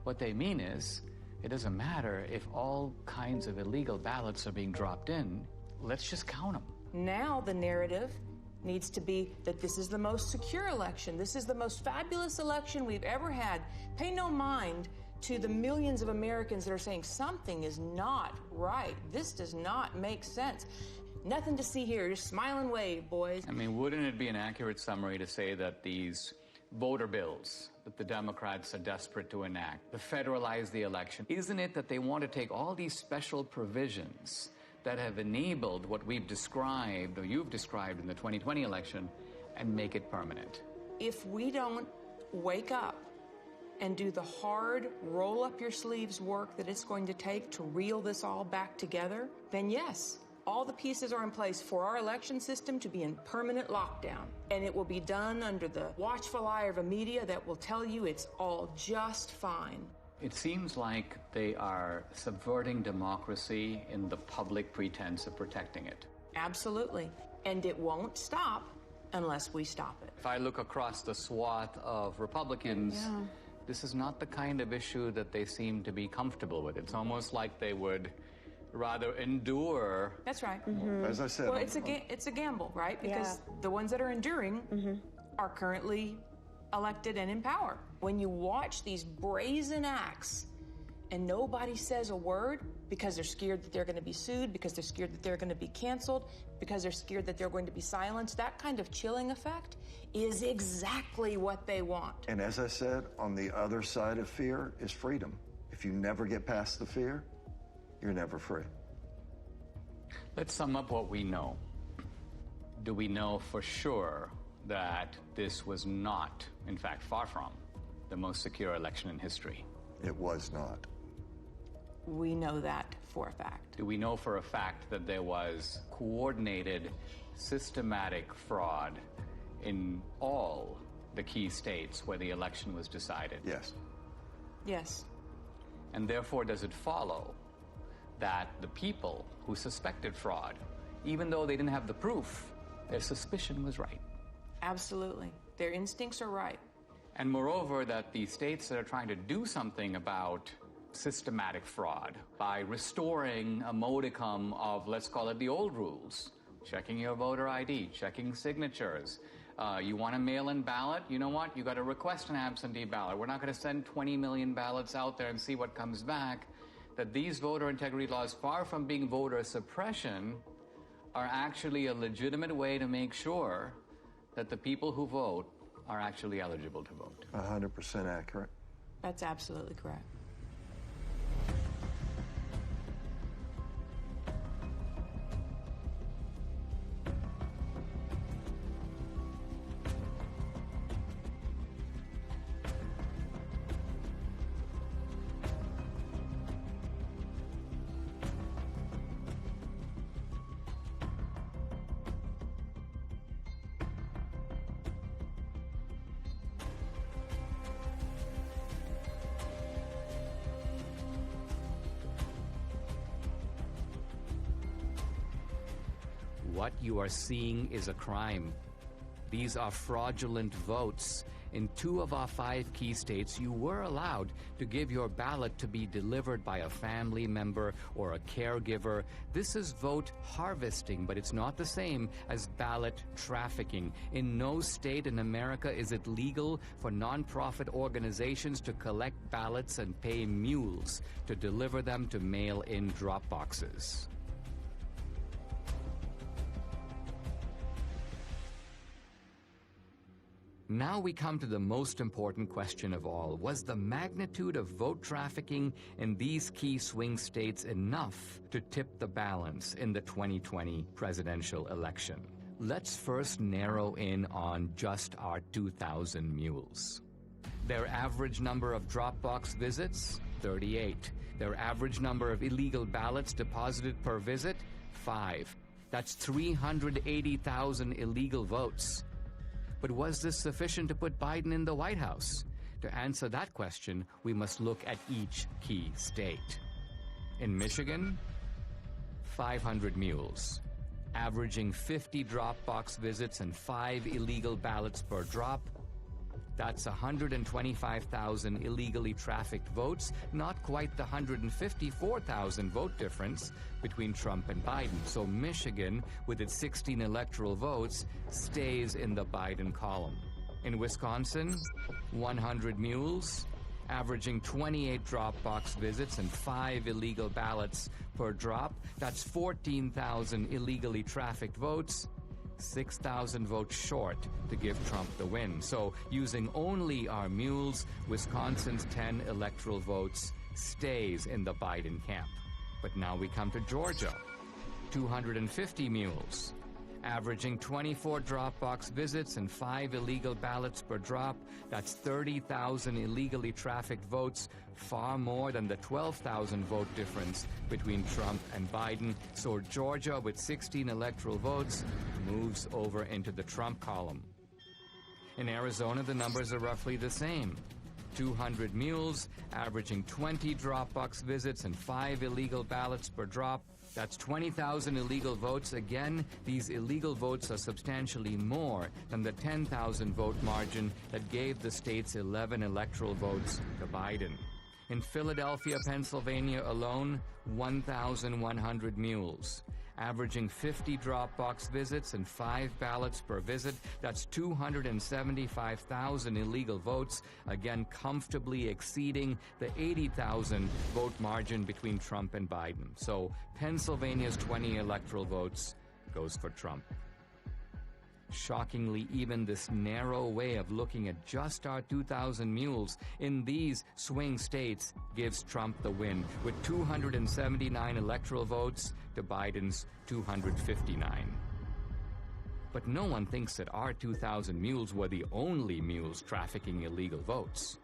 What they mean is, it doesn't matter if all kinds of illegal ballots are being dropped in, let's just count them. Now the narrative needs to be that this is the most secure election. This is the most fabulous election we've ever had. Pay no mind to the millions of Americans that are saying something is not right. This does not make sense. Nothing to see here. Just smile and wave, boys. I mean, wouldn't it be an accurate summary to say that these voter bills that the Democrats are desperate to enact, to federalize the election, isn't it that they want to take all these special provisions that have enabled what we've described, or you've described in the 2020 election, and make it permanent? If we don't wake up and do the hard, roll-up-your-sleeves work that it's going to take to reel this all back together, then yes, all the pieces are in place for our election system to be in permanent lockdown. And it will be done under the watchful eye of a media that will tell you it's all just fine. It seems like they are subverting democracy in the public pretense of protecting it. Absolutely. And it won't stop unless we stop it. If I look across the swath of Republicans, this is not the kind of issue that they seem to be comfortable with. It's almost like they would rather endure. That's right. As I said, well, it's a gamble, right? Because the ones that are enduring are currently elected and in power. When you watch these brazen acts and nobody says a word because they're scared that they're going to be sued, because they're scared that they're going to be canceled, because they're scared that they're going to be silenced, that kind of chilling effect is exactly what they want. And as I said, on the other side of fear is freedom. If you never get past the fear, you're never free. Let's sum up what we know. Do we know for sure that this was not, in fact, far from, the most secure election in history? It was not. We know that for a fact. Do we know for a fact that there was coordinated, systematic fraud in all the key states where the election was decided? Yes. Yes. And therefore, does it follow that the people who suspected fraud, even though they didn't have the proof, their suspicion was right? Absolutely. Their instincts are right. And moreover, that the states that are trying to do something about systematic fraud by restoring a modicum of, let's call it the old rules, checking your voter ID, checking signatures. You want a mail-in ballot? You know what? You got to request an absentee ballot. We're not going to send 20 million ballots out there and see what comes back. That these voter integrity laws, far from being voter suppression, are actually a legitimate way to make sure that the people who vote are actually eligible to vote. 100% accurate. That's absolutely correct. What you are seeing is a crime. These are fraudulent votes. In 2 of our 5 key states, you were allowed to give your ballot to be delivered by a family member or a caregiver. This is vote harvesting, but it's not the same as ballot trafficking. In no state in America is it legal for nonprofit organizations to collect ballots and pay mules to deliver them to mail-in drop boxes. Now we come to the most important question of all. Was the magnitude of vote trafficking in these key swing states enough to tip the balance in the 2020 presidential election? Let's first narrow in on just our 2,000 mules. Their average number of Dropbox visits, 38. Their average number of illegal ballots deposited per visit, 5. That's 380,000 illegal votes. But was this sufficient to put Biden in the White House? To answer that question, we must look at each key state. In Michigan, 500 mules, averaging 50 Dropbox visits and 5 illegal ballots per drop, That's 125,000 illegally trafficked votes, not quite the 154,000 vote difference between Trump and Biden. So Michigan, with its 16 electoral votes, stays in the Biden column. In Wisconsin, 100 mules, averaging 28 drop box visits and 5 illegal ballots per drop. That's 14,000 illegally trafficked votes, 6,000 votes short to give Trump the win. So using only our mules, Wisconsin's 10 electoral votes stays in the Biden camp. But now we come to Georgia. 250 mules, averaging 24 drop box visits and 5 illegal ballots per drop. That's 30,000 illegally trafficked votes, far more than the 12,000 vote difference between Trump and Biden. So Georgia, with 16 electoral votes, moves over into the Trump column. In Arizona, the numbers are roughly the same. 200 mules, averaging 20 drop box visits and 5 illegal ballots per drop. That's 20,000 illegal votes. Again, these illegal votes are substantially more than the 10,000 vote margin that gave the state's 11 electoral votes to Biden. In Philadelphia, Pennsylvania alone, 1,100 mules, averaging 50 drop box visits and 5 ballots per visit. That's 275,000 illegal votes, again comfortably exceeding the 80,000 vote margin between Trump and Biden. So Pennsylvania's 20 electoral votes goes for Trump. Shockingly, even this narrow way of looking at just our 2,000 mules in these swing states gives Trump the win, with 279 electoral votes to Biden's 259. But no one thinks that our 2,000 mules were the only mules trafficking illegal votes.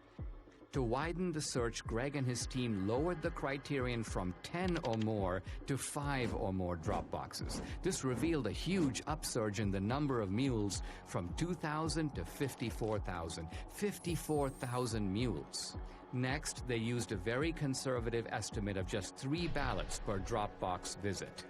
To widen the search, Greg and his team lowered the criterion from 10 or more to 5 or more drop boxes. This revealed a huge upsurge in the number of mules from 2,000 to 54,000. 54,000 mules. Next, they used a very conservative estimate of just 3 ballots per drop box visit.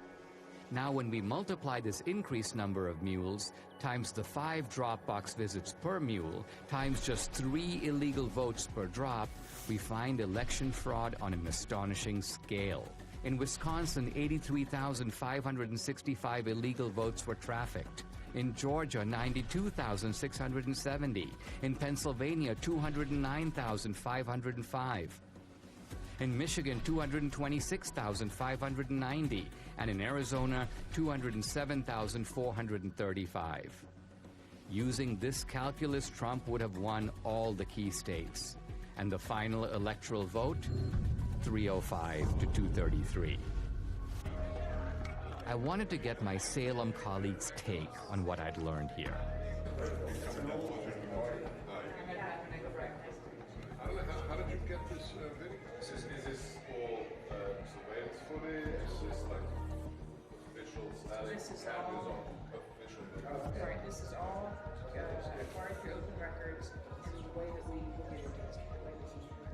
Now, when we multiply this increased number of mules times the 5 drop box visits per mule times just 3 illegal votes per drop, we find election fraud on an astonishing scale. In Wisconsin, 83,565 illegal votes were trafficked. In Georgia, 92,670. In Pennsylvania, 209,505. In Michigan, 226,590, and in Arizona, 207,435. Using this calculus, Trump would have won all the key states. And the final electoral vote, 305 to 233. I wanted to get my Salem colleagues' take on what I'd learned here. How did you get this video? Is this all surveillance footage? Is this like official status? This is all sorry, this is all acquired through open records, and the way that we look at it is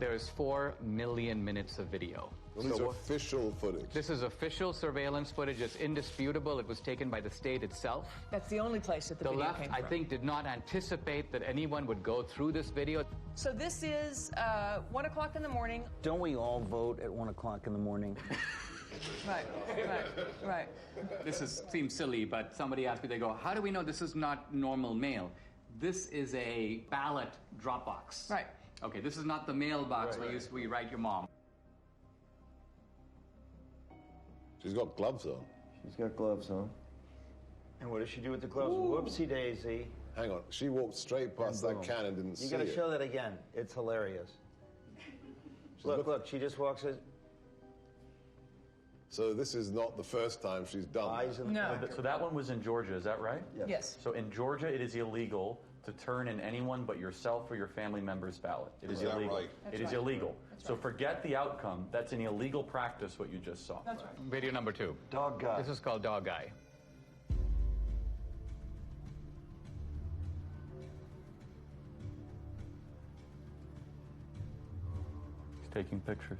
There's 4 million minutes of video. Well, these are official footage. This is official surveillance footage. It's indisputable. It was taken by the state itself. That's the only place that the video left, came I from. think, did not anticipate that anyone would go through this video. So this is 1 o'clock in the morning. Don't we all vote at 1 o'clock in the morning? Right. Seems silly, but somebody asked me, they go, how do we know this is not normal mail? This is a ballot drop box. Right. Okay, this is not the mailbox where we write your mom. She's got gloves on. She's got gloves on. And what does she do with the gloves? Ooh. Whoopsie daisy. Hang on, she walked straight past that can and didn't see it. You gotta show that again. It's hilarious. Look, she just walks in. So this is not the first time she's done that. No. So that one was in Georgia, is that right? Yes. So in Georgia, it is illegal to turn in anyone but yourself or your family member's ballot. It is illegal. Right? It is illegal. So forget the outcome. That's an illegal practice, what you just saw. That's right. Video number 2. Dog guy. This is called Dog Guy. He's taking pictures.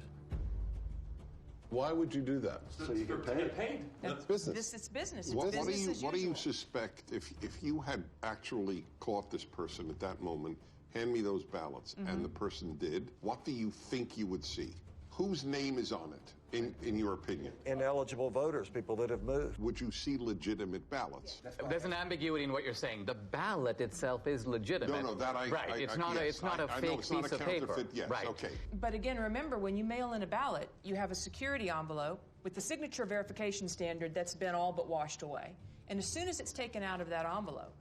Why would you do that? So you get paid. That's business. It's business. What do you suspect if you had actually caught this person at that moment? hand me those ballots, and the person did, what do you think you would see? Whose name is on it, in your opinion? Ineligible voters, people that have moved. Would you see legitimate ballots? There's an ambiguity in what you're saying. The ballot itself is legitimate. No, that I... Right, it's not a fake piece of paper. Yes, right. Okay. But again, remember, when you mail in a ballot, you have a security envelope with the signature verification standard that's been all but washed away. And as soon as it's taken out of that envelope,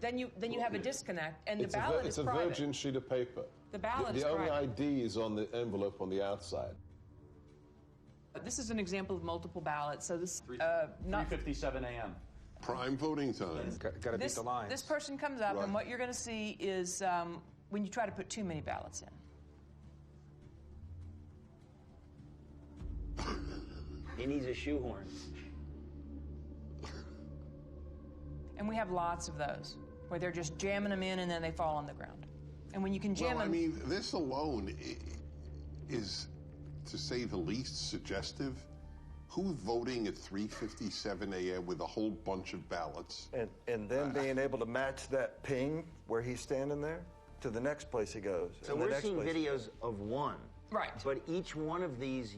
then you have a disconnect, and the ballot is private. It's a virgin sheet of paper. The ballot is private. The only private. ID is on the envelope on the outside. This is an example of multiple ballots. So this 3:57 a.m. Prime voting time. Got to beat the lines. This person comes up, Right. and what you're going to see is when you try to put too many ballots in. He needs a shoehorn. And we have lots of those, where they're just jamming them in and then they fall on the ground. And when you can jam them... I mean, this alone is, to say the least, suggestive. Who's voting at 3:57 a.m. with a whole bunch of ballots? And then being able to match that ping where he's standing there to the next place he goes. So we're seeing videos of one. Right. But each one of these,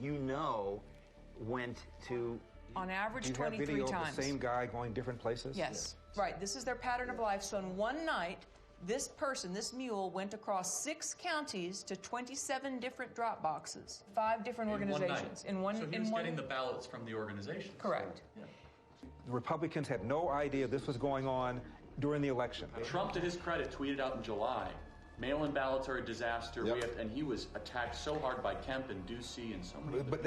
went to... On average, Do you have 23 video times. of the same guy going different places? Yes. Right. This is their pattern of life. So in one night, this person, this mule, went across 6 counties to 27 different drop boxes, 5 different organizations. So he was getting the ballots from the organization. Correct. The Republicans had no idea this was going on during the election. Trump, to his credit, tweeted out in July, mail-in ballots are a disaster. Yep. And he was attacked so hard by Kemp and Ducey and so many. But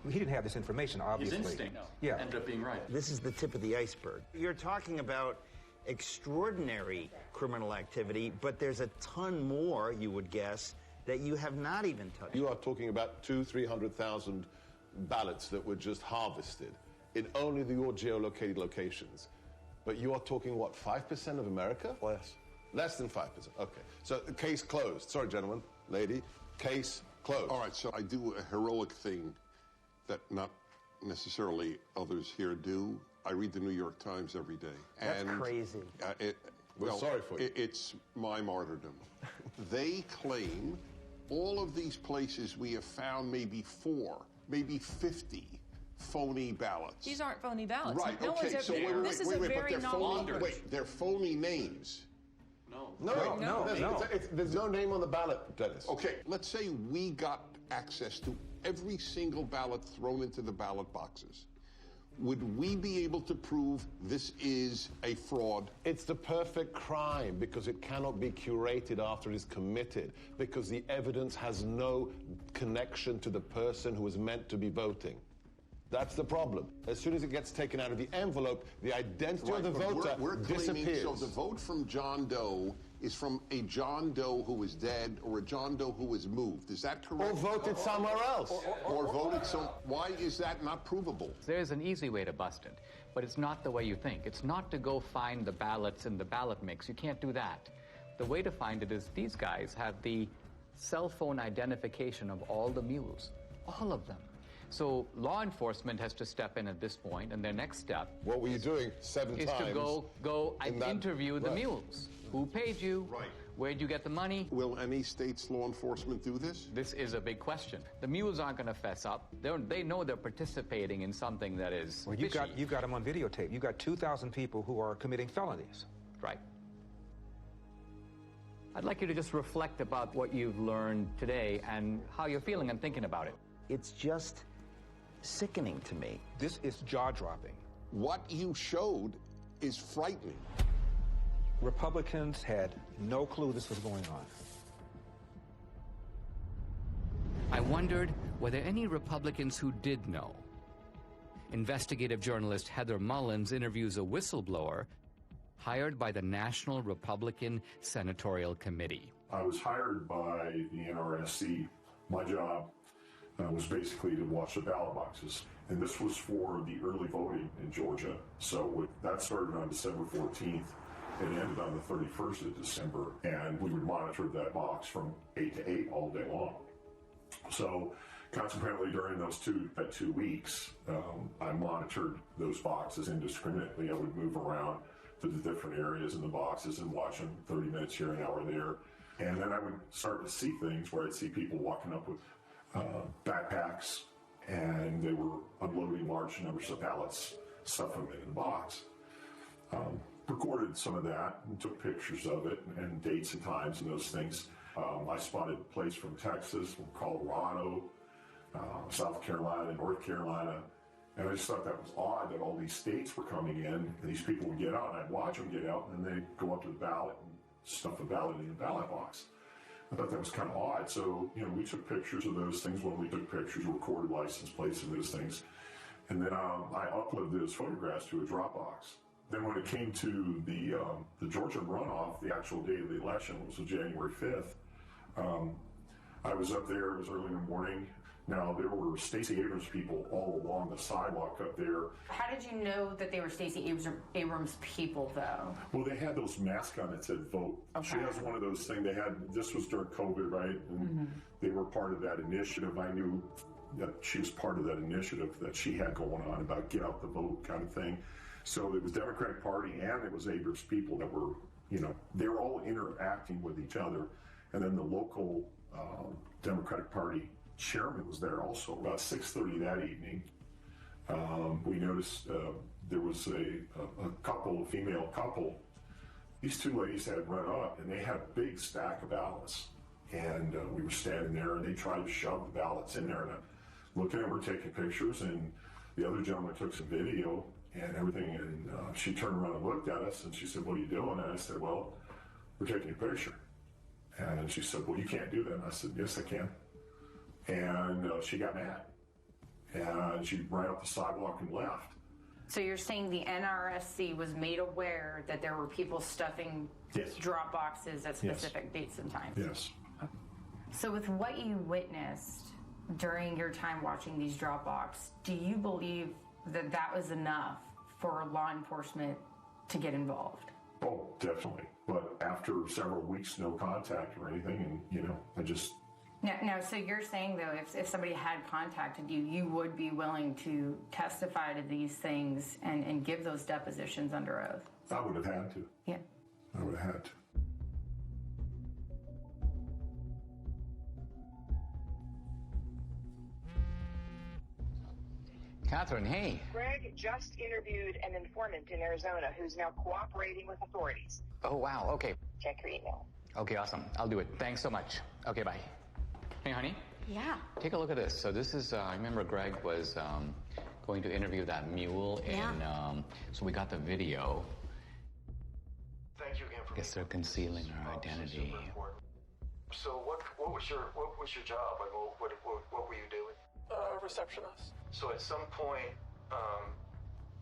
he didn't have this information, obviously. His instinct ended up being right. This is the tip of the iceberg. You're talking about extraordinary criminal activity, but there's a ton more, you would guess, that you have not even touched. You are talking about 200,000-300,000 ballots that were just harvested in only your geolocated locations. But you are talking, what, 5% of America? Less than 5%. Okay. So the case closed. Sorry, gentlemen, lady. Case closed. All right, so I do a heroic thing that not necessarily others here do. I read the New York Times every day. That's crazy. We're sorry for you. It's my martyrdom. They claim all of these places we have found maybe 4, maybe 50 phony ballots. These aren't phony ballots. Right, No okay, one's so ever, wait, this is a but very they're novel... they're phony names. No. There's no name on the ballot, Dennis. Okay, let's say we got access to every single ballot thrown into the ballot boxes. Would we be able to prove this is a fraud? It's the perfect crime because it cannot be curated after it is committed, because the evidence has no connection to the person who is meant to be voting. That's the problem. As soon as it gets taken out of the envelope, the identity of the voter we're claiming, disappears. So the vote from John Doe is from a John Doe who is dead or a John Doe who is moved. Is that correct? Or voted somewhere else. Or voted some... Why is that not provable? There's an easy way to bust it, but it's not the way you think. It's not to go find the ballots in the ballot mix. You can't do that. The way to find it is these guys have the cell phone identification of all the mules, all of them. So law enforcement has to step in at this point, and their next step... What were you doing 7 is times? to go and interview the mules. Who paid you? Right. Where'd you get the money? Will any state's law enforcement do this? This is a big question. The mules aren't going to fess up. They know they're participating in something that is Well, you've got them on videotape. You've got 2,000 people who are committing felonies. Right. I'd like you to just reflect about what you've learned today and how you're feeling and thinking about it. It's just sickening to me. This is jaw-dropping. What you showed is frightening. Republicans had no clue this was going on. I wondered, were there any Republicans who did know? Investigative journalist Heather Mullins interviews a whistleblower hired by the National Republican Senatorial Committee. I was hired by the NRSC. My job was basically to watch the ballot boxes. And this was for the early voting in Georgia. So that started on December 14th. It ended on the 31st of December. And we would monitor that box from 8 to 8 all day long. So consequently, during those 2 weeks, I monitored those boxes indiscriminately. I would move around to the different areas in the boxes and watch them 30 minutes here, an hour there. And then I would start to see things where I'd see people walking up with backpacks, and they were unloading large numbers of ballots, stuffing them in the box. Recorded some of that and took pictures of it and dates and times and those things. I spotted a place from Texas, from Colorado, South Carolina, North Carolina. And I just thought that was odd that all these states were coming in and these people would get out and I'd watch them get out and then they'd go up to the ballot and stuff a ballot in the ballot box. I thought that was kind of odd. So, we took pictures of those things. When we took pictures, recorded license plates and those things. And then I uploaded those photographs to a Dropbox. Then when it came to the Georgia runoff, the actual day of the election, which was January 5th, I was up there. It was early in the morning. Now, there were Stacey Abrams people all along the sidewalk up there. How did you know that they were Stacey Abrams people, though? Well, they had those masks on that said vote. Okay. She has one of those things. This was during COVID, right? And they were part of that initiative. I knew that she was part of that initiative that she had going on about get out the vote kind of thing. So it was Democratic Party and it was Abrams people that were, they were all interacting with each other. And then the local Democratic Party chairman was there also. About 6:30 that evening, we noticed there was a couple, a female couple. These two ladies had run up and they had a big stack of ballots. And we were standing there and they tried to shove the ballots in there. And I'm looking at her taking pictures, and the other gentleman took some video and everything. And she turned around and looked at us and she said, "What are you doing?" And I said, "Well, we're taking a picture." And she said, "Well, you can't do that." And I said, "Yes, I can." And she got mad. And she ran up the sidewalk and left. So you're saying the NRSC was made aware that there were people stuffing drop boxes at specific dates and times? Yes. So with what you witnessed during your time watching these drop boxes, do you believe that that was enough for law enforcement to get involved? Oh, definitely. But after several weeks, no contact or anything, and, I just... Now, so you're saying, though, if somebody had contacted you, you would be willing to testify to these things and give those depositions under oath? I would have had to. Yeah. I would have had to. Catherine, hey. Greg just interviewed an informant in Arizona who's now cooperating with authorities. Oh, wow. Okay. Check your email. Okay, awesome. I'll do it. Thanks so much. Okay, bye. Hey, honey. Yeah. Take a look at this. So this is, I remember Greg was going to interview that mule so we got the video. Thank you again for... I guess they're concealing her identity. So what was your job? Like, what were you doing? Receptionist. So at some point,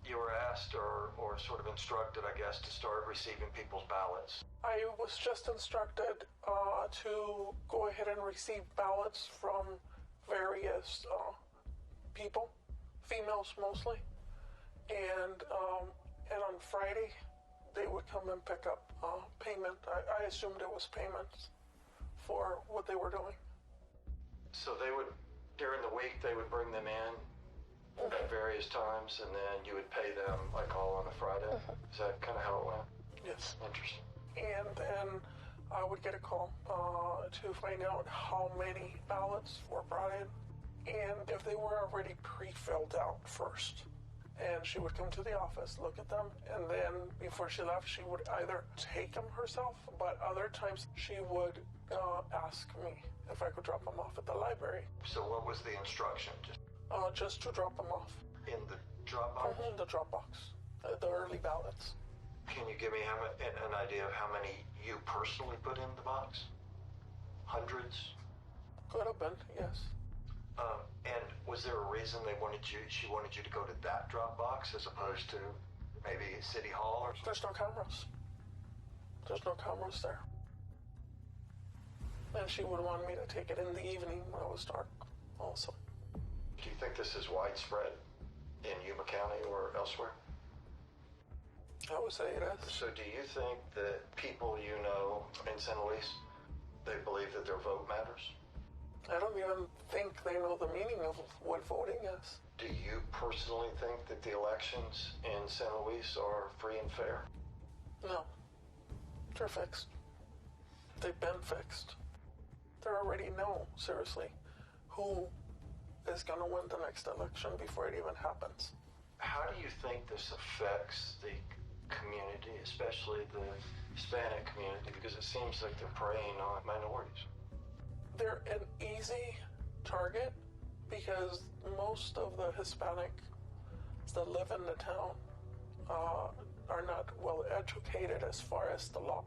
you were asked or sort of instructed, I guess, to start receiving people's ballots. I was just instructed to go ahead and receive ballots from various people, females mostly, and on Friday they would come and pick up payment. I assumed it was payments for what they were doing. So they would, during the week, they would bring them in at various times, and then you would pay them like all on a Friday. Is that kind of how it went? Yes. Interesting. And then I would get a call to find out how many ballots were brought in and if they were already pre-filled out first. And she would come to the office, look at them, and then before she left, she would either take them herself, but other times she would ask me if I could drop them off at the library. So what was the instruction? Just to drop them off. In the drop box? In the drop box. The early ballots. Can you give me an idea of how many you personally put in the box? Hundreds? Could have been, yes. And was there a reason she wanted you to go to that drop box as opposed to maybe City Hall or something? There's no cameras. There's no cameras there. And she would want me to take it in the evening when it was dark also. Do you think this is widespread in Yuma County or elsewhere? I would say it is. So do you think that people you know in San Luis, they believe that their vote matters? I don't even think they know the meaning of what voting is. Do you personally think that the elections in San Luis are free and fair? No. They're fixed. they've been fixed. They already know, seriously, who is going to win the next election before it even happens. How do you think this affects the community, especially the Hispanic community? Because it seems like they're preying on minorities. They're an easy target because most of the Hispanics that live in the town are not well educated as far as the law.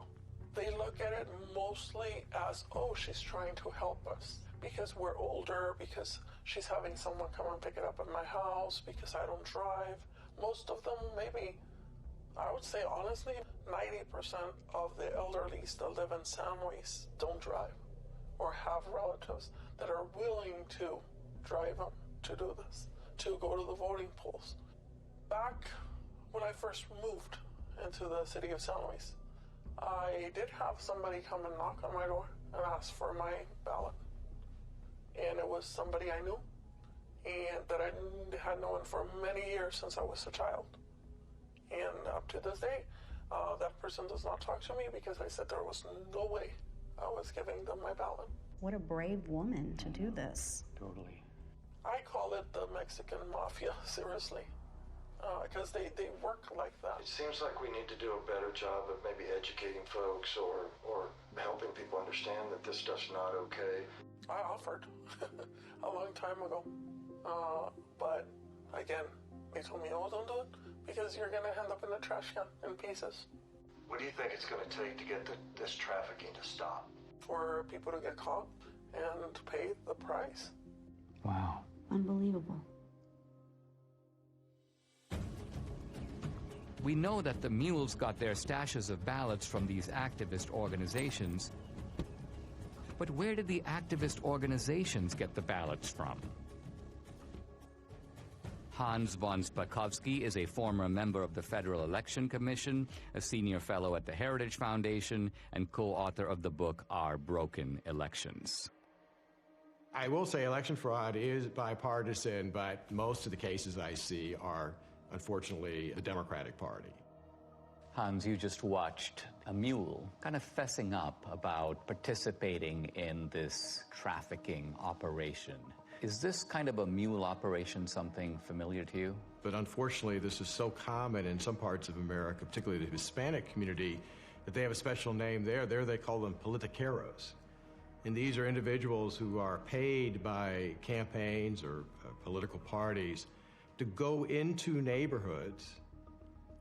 They look at it mostly as, oh, she's trying to help us because we're older, because she's having someone come and pick it up at my house, because I don't drive. Most of them, maybe, I would say honestly, 90% of the elderlies that live in San Luis don't drive or have relatives that are willing to drive them to do this, to go to the voting polls. Back when I first moved into the city of San Luis, I did have somebody come and knock on my door and ask for my ballot. And it was somebody I knew and that I had known for many years since I was a child. And up to this day, that person does not talk to me because I said there was no way I was giving them my ballot. What a brave woman to do this. Totally. I call it the Mexican mafia, seriously, because they work like that. It seems like we need to do a better job of maybe educating folks or helping people understand that this stuff's not okay. I offered a long time ago, but again, they told me, oh, don't do it because you're going to end up in the trash can in pieces. What do you think it's going to take to get this trafficking to stop? For people to get caught and pay the price. Wow. Unbelievable. We know that the mules got their stashes of ballots from these activist organizations. But where did the activist organizations get the ballots from? Hans von Spakovsky is a former member of the Federal Election Commission, a senior fellow at the Heritage Foundation, and co-author of the book Our Broken Elections. I will say election fraud is bipartisan, but most of the cases I see are, unfortunately, the Democratic Party. Hans, you just watched a mule kind of fessing up about participating in this trafficking operation. Is this kind of a mule operation something familiar to you? But unfortunately, this is so common in some parts of America, particularly the Hispanic community, that they have a special name there. There they call them politiqueros. And these are individuals who are paid by campaigns or political parties to go into neighborhoods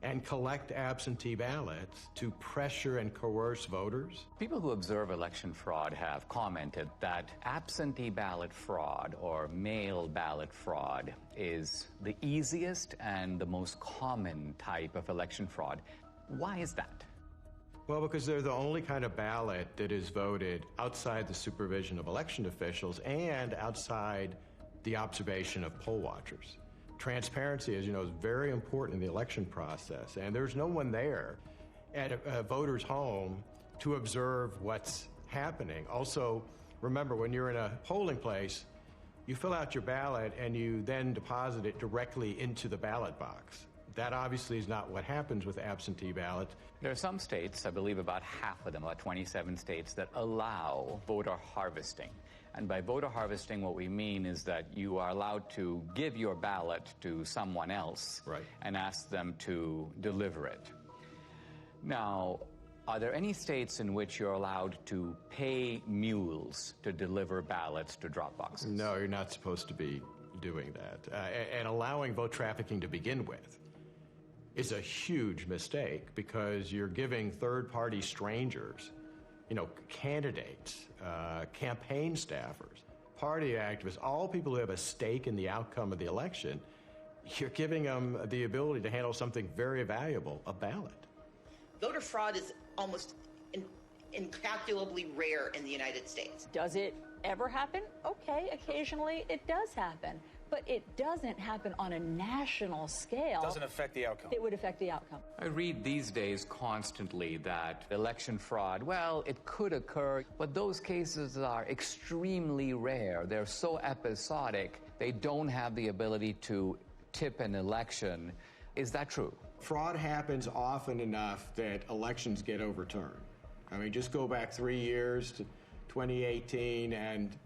and collect absentee ballots to pressure and coerce voters. People who observe election fraud have commented that absentee ballot fraud or mail ballot fraud is the easiest and the most common type of election fraud. Why is that? Well, because they're the only kind of ballot that is voted outside the supervision of election officials and outside the observation of poll watchers. Transparency, as you know, is very important in the election process, and there's no one there at a voter's home to observe what's happening. Also, remember, when you're in a polling place, you fill out your ballot and you then deposit it directly into the ballot box. That obviously is not what happens with absentee ballots. There are some states, I believe about half of them, about 27 states, that allow voter harvesting. And by voter harvesting, what we mean is that you are allowed to give your ballot to someone else and ask them to deliver it. Now, are there any states in which you're allowed to pay mules to deliver ballots to drop boxes? No, you're not supposed to be doing that. And allowing vote trafficking to begin with is a huge mistake because you're giving third-party strangers, candidates, campaign staffers, party activists, all people who have a stake in the outcome of the election, you're giving them the ability to handle something very valuable, a ballot. Voter fraud is almost incalculably rare in the United States. Does it ever happen? Okay, occasionally it does happen. But it doesn't happen on a national scale. It doesn't affect the outcome. It would affect the outcome. I read these days constantly that election fraud, well, it could occur, but those cases are extremely rare. They're so episodic, they don't have the ability to tip an election. Is that true? Fraud happens often enough that elections get overturned. I mean, just go back 3 years to 2018 and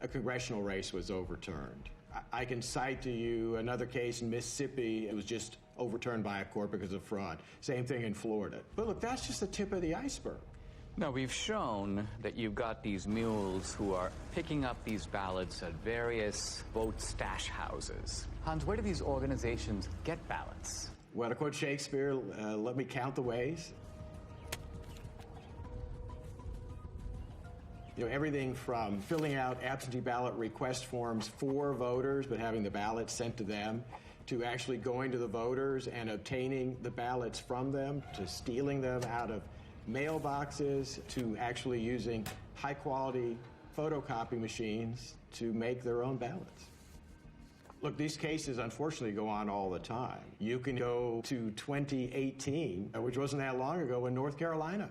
a congressional race was overturned. I can cite to you another case in Mississippi. It was just overturned by a court because of fraud. Same thing in Florida. But look, that's just the tip of the iceberg. Now, we've shown that you've got these mules who are picking up these ballots at various vote stash houses. Hans, where do these organizations get ballots? Well, to quote Shakespeare, let me count the ways. You know, everything from filling out absentee ballot request forms for voters, but having the ballots sent to them, to actually going to the voters and obtaining the ballots from them, to stealing them out of mailboxes, to actually using high-quality photocopy machines to make their own ballots. Look, these cases unfortunately go on all the time. You can go to 2018, which wasn't that long ago, in North Carolina.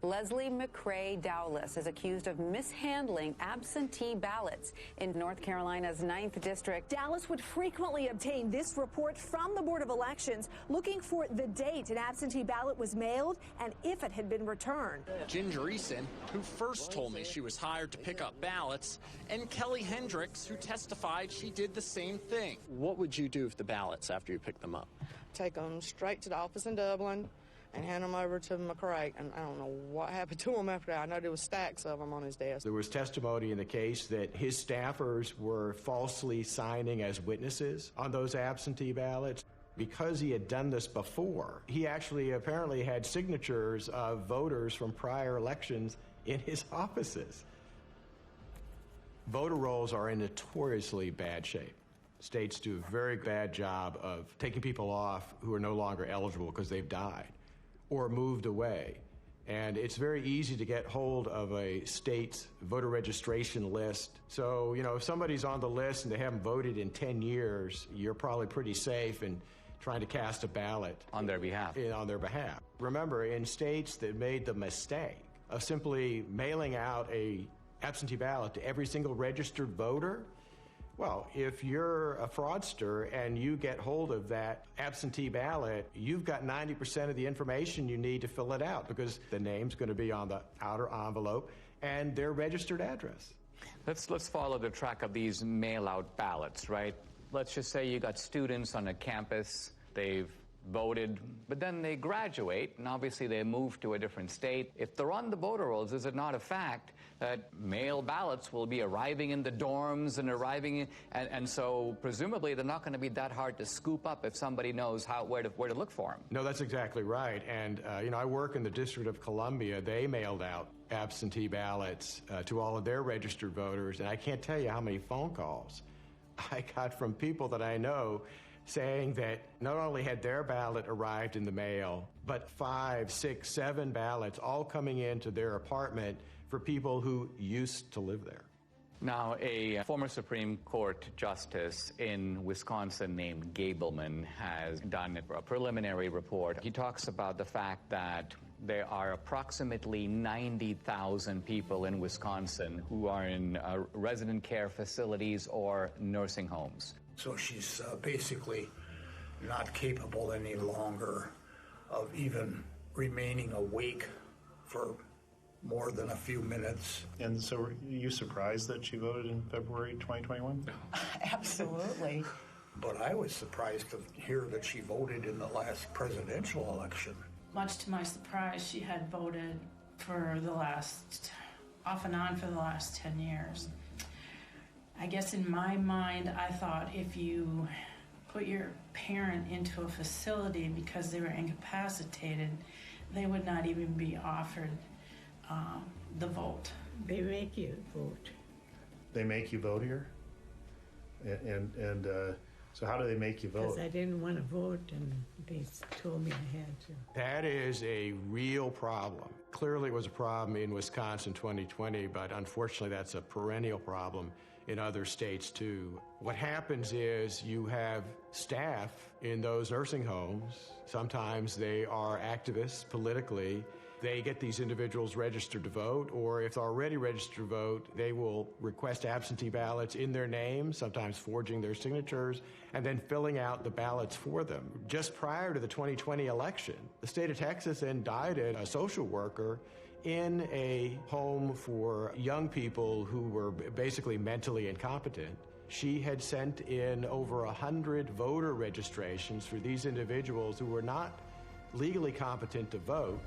Leslie McCrae Dowless is accused of mishandling absentee ballots in North Carolina's 9th District. Dowless would frequently obtain this report from the Board of Elections, looking for the date an absentee ballot was mailed and if it had been returned. Ginger Eason, who first told me she was hired to pick up ballots, and Kelly Hendricks, who testified she did the same thing. What would you do with the ballots after you picked them up? Take them straight to the office in Dublin and hand them over to McCrae. And I don't know what happened to him after that. I know there was stacks of them on his desk. There was testimony in the case that his staffers were falsely signing as witnesses on those absentee ballots. Because he had done this before, he actually apparently had signatures of voters from prior elections in his offices. Voter rolls are in notoriously bad shape. States do a very bad job of taking people off who are no longer eligible because they've died or moved away. And it's very easy to get hold of a state's voter registration list. So, you know, if somebody's on the list and they haven't voted in 10 years, you're probably pretty safe in trying to cast a ballot. On their behalf. On their behalf. Remember, in states that made the mistake of simply mailing out a absentee ballot to every single registered voter, well, if you're a fraudster and you get hold of that absentee ballot, you've got 90% of the information you need to fill it out because the name's going to be on the outer envelope and their registered address. Let's follow the track of these mail-out ballots, right? Let's just say you got students on a campus, they've voted, but then they graduate, and obviously they move to a different state. If they're on the voter rolls, is it not a fact that mail ballots will be arriving in the dorms and and so presumably they're not going to be that hard to scoop up if somebody knows where to look for them? No, that's exactly right. And you know, I work in the District of Columbia. They mailed out absentee ballots to all of their registered voters, and I can't tell you how many phone calls I got from people that I know saying that not only had their ballot arrived in the mail, but 5, 6, 7 ballots all coming into their apartment for people who used to live there. Now, a former Supreme Court justice in Wisconsin named Gableman has done a preliminary report. He talks about the fact that there are approximately 90,000 people in Wisconsin who are in resident care facilities or nursing homes. So she's basically not capable any longer of even remaining awake for more than a few minutes. And so were you surprised that she voted in February 2021? Absolutely. But I was surprised to hear that she voted in the last presidential election. Much to my surprise, she had voted off and on for the last 10 years. I guess in my mind, I thought if you put your parent into a facility because they were incapacitated, they would not even be offered the vote. They make you vote. They make you vote here? And so how do they make you vote? Because I didn't want to vote, and they told me I had to. That is a real problem. Clearly it was a problem in Wisconsin 2020, but unfortunately that's a perennial problem in other states too. What happens is you have staff in those nursing homes. Sometimes they are activists politically. They get these individuals registered to vote, or if they're already registered to vote, they will request absentee ballots in their name, sometimes forging their signatures, and then filling out the ballots for them. Just prior to the 2020 election, the state of Texas indicted a social worker in a home for young people who were basically mentally incompetent. She had sent in over 100 voter registrations for these individuals who were not legally competent to vote.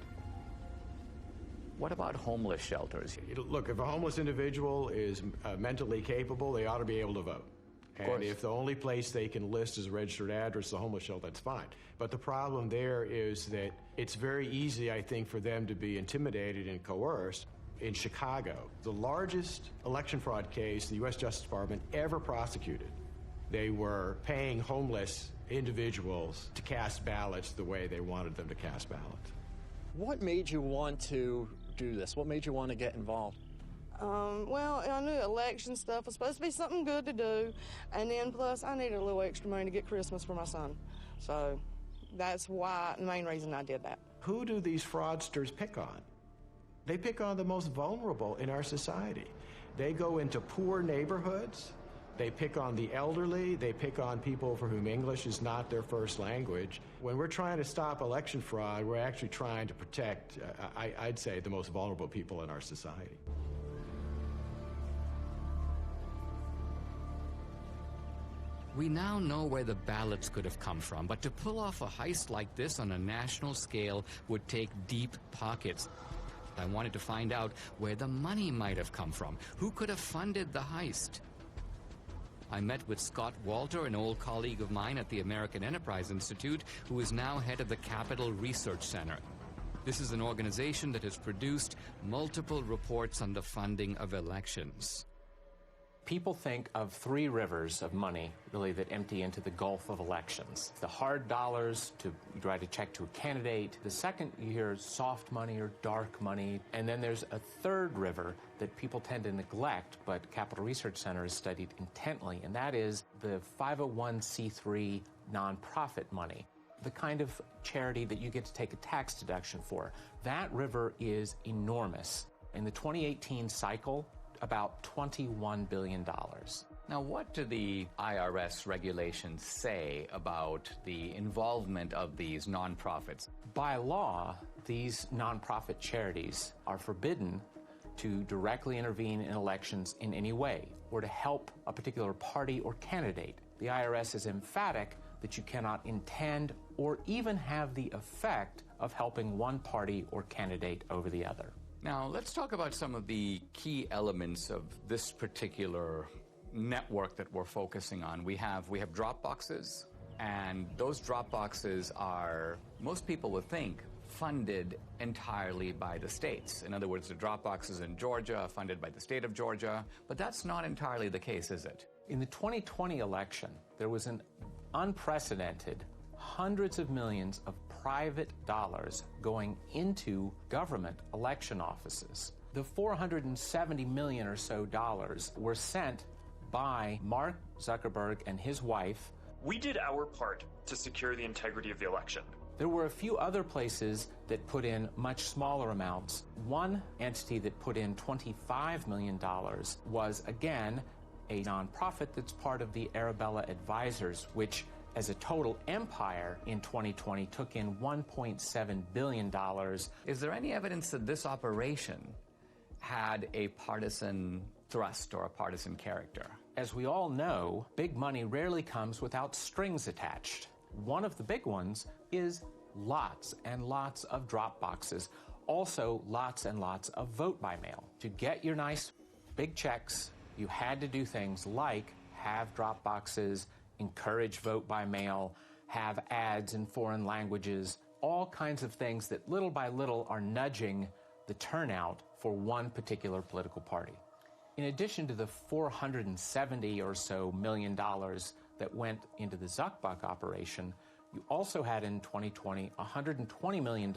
What about homeless shelters? Look, if a homeless individual is mentally capable, they ought to be able to vote. And if the only place they can list as a registered address is a homeless shelter, that's fine. But the problem there is that it's very easy, I think, for them to be intimidated and coerced. In Chicago, the largest election fraud case the U.S. Justice Department ever prosecuted, they were paying homeless individuals to cast ballots the way they wanted them to cast ballots. What made you want to do this? What made you want to get involved? Well, I knew election stuff was supposed to be something good to do, and then plus I needed a little extra money to get Christmas for my son. So that's why, the main reason I did that. Who do these fraudsters pick on? They pick on the most vulnerable in our society. They go into poor neighborhoods, they pick on the elderly, they pick on people for whom English is not their first language. When we're trying to stop election fraud, we're actually trying to protect, I'd say, the most vulnerable people in our society. We now know where the ballots could have come from, but to pull off a heist like this on a national scale would take deep pockets. I wanted to find out where the money might have come from. Who could have funded the heist? I met with Scott Walter, an old colleague of mine at the American Enterprise Institute, who is now head of the Capital Research Center. This is an organization that has produced multiple reports on the funding of elections. People think of three rivers of money, really, that empty into the gulf of elections. The hard dollars to write a check to a candidate. The second, you hear soft money or dark money. And then there's a third river that people tend to neglect, but Capital Research Center has studied intently, and that is the 501c3 nonprofit money, the kind of charity that you get to take a tax deduction for. That river is enormous. In the 2018 cycle, about $21 billion. Now, what do the IRS regulations say about the involvement of these nonprofits? By law, these nonprofit charities are forbidden to directly intervene in elections in any way or to help a particular party or candidate. The IRS is emphatic that you cannot intend or even have the effect of helping one party or candidate over the other. Now, let's talk about some of the key elements of this particular network that we're focusing on. We have drop boxes, and those drop boxes are, most people would think, funded entirely by the states. In other words, the drop boxes in Georgia are funded by the state of Georgia, but that's not entirely the case, is it? In the 2020 election, there was an unprecedented hundreds of millions of private dollars going into government election offices. The $470 million or so dollars were sent by Mark Zuckerberg and his wife. We did our part to secure the integrity of the election. There were a few other places that put in much smaller amounts. One entity that put in $25 million was, again, a nonprofit that's part of the Arabella Advisors, which as a total empire in 2020 took in $1.7 billion. Is there any evidence that this operation had a partisan thrust or a partisan character? As we all know, big money rarely comes without strings attached. One of the big ones is lots and lots of drop boxes. Also, lots and lots of vote by mail. To get your nice big checks, you had to do things like have drop boxes, encourage vote by mail, have ads in foreign languages, all kinds of things that little by little are nudging the turnout for one particular political party. In addition to the $470 or so million that went into the Zuckbuck operation, you also had in 2020 a $120 million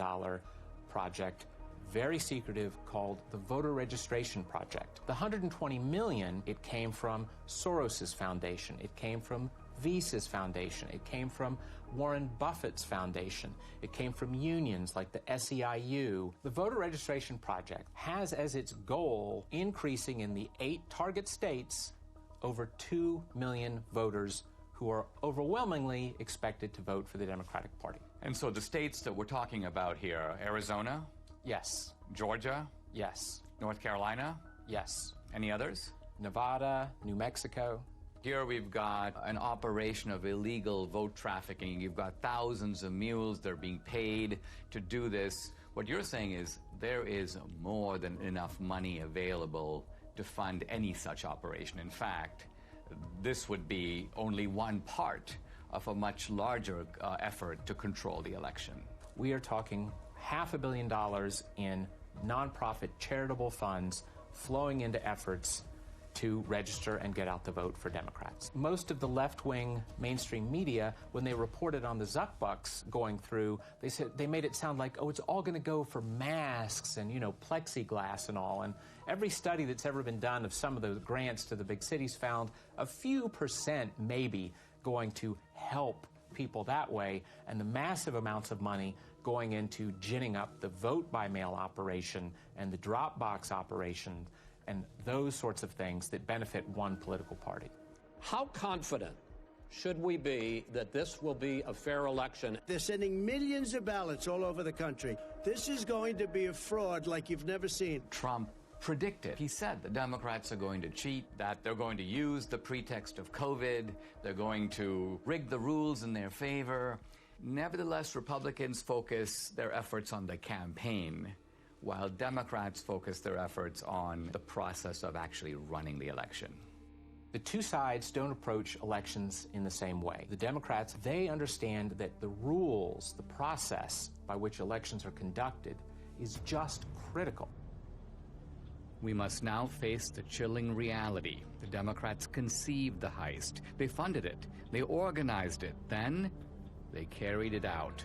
project, very secretive, called the Voter Registration Project. The $120 million, it came from Soros's foundation, it came from Visa's foundation, it came from Warren Buffett's foundation, it came from unions like the SEIU. The Voter Registration Project has as its goal increasing in the 8 target states over 2 million voters who are overwhelmingly expected to vote for the Democratic Party. And so the states that we're talking about here, Arizona, Yes. Georgia? Yes. North Carolina? Yes. Any others? Nevada, New Mexico. Here we've got an operation of illegal vote trafficking. You've got thousands of mules. They're being paid to do this. What you're saying is there is more than enough money available to fund any such operation. In fact, this would be only one part of a much larger effort to control the election. We are talking $500 million in nonprofit charitable funds flowing into efforts to register and get out the vote for Democrats. Most of the left-wing mainstream media, when they reported on the Zuck bucks going through, they made it sound like, oh, it's all going to go for masks and, plexiglass and all. And every study that's ever been done of some of the grants to the big cities found a few percent maybe going to help people that way, and the massive amounts of money going into ginning up the vote-by-mail operation and the drop box operation and those sorts of things that benefit one political party. How confident should we be that this will be a fair election? They're sending millions of ballots all over the country. This is going to be a fraud like you've never seen. Trump predicted. He said the Democrats are going to cheat, that they're going to use the pretext of COVID, they're going to rig the rules in their favor. Nevertheless, Republicans focus their efforts on the campaign, while Democrats focus their efforts on the process of actually running the election. The two sides don't approach elections in the same way. The Democrats, they understand that the rules, the process by which elections are conducted is just critical. We must now face the chilling reality. The Democrats conceived the heist. They funded it. They organized it. Then they carried it out.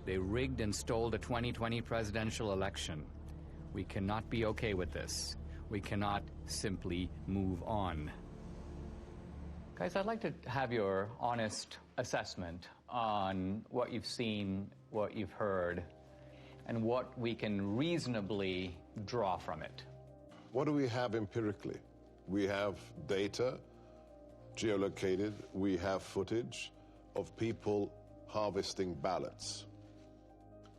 They rigged and stole the 2020 presidential election. We cannot be okay with this. We cannot simply move on. Guys, I'd like to have your honest assessment on what you've seen, what you've heard, and what we can reasonably draw from it. What do we have empirically? We have data, geolocated. We have footage of people harvesting ballots.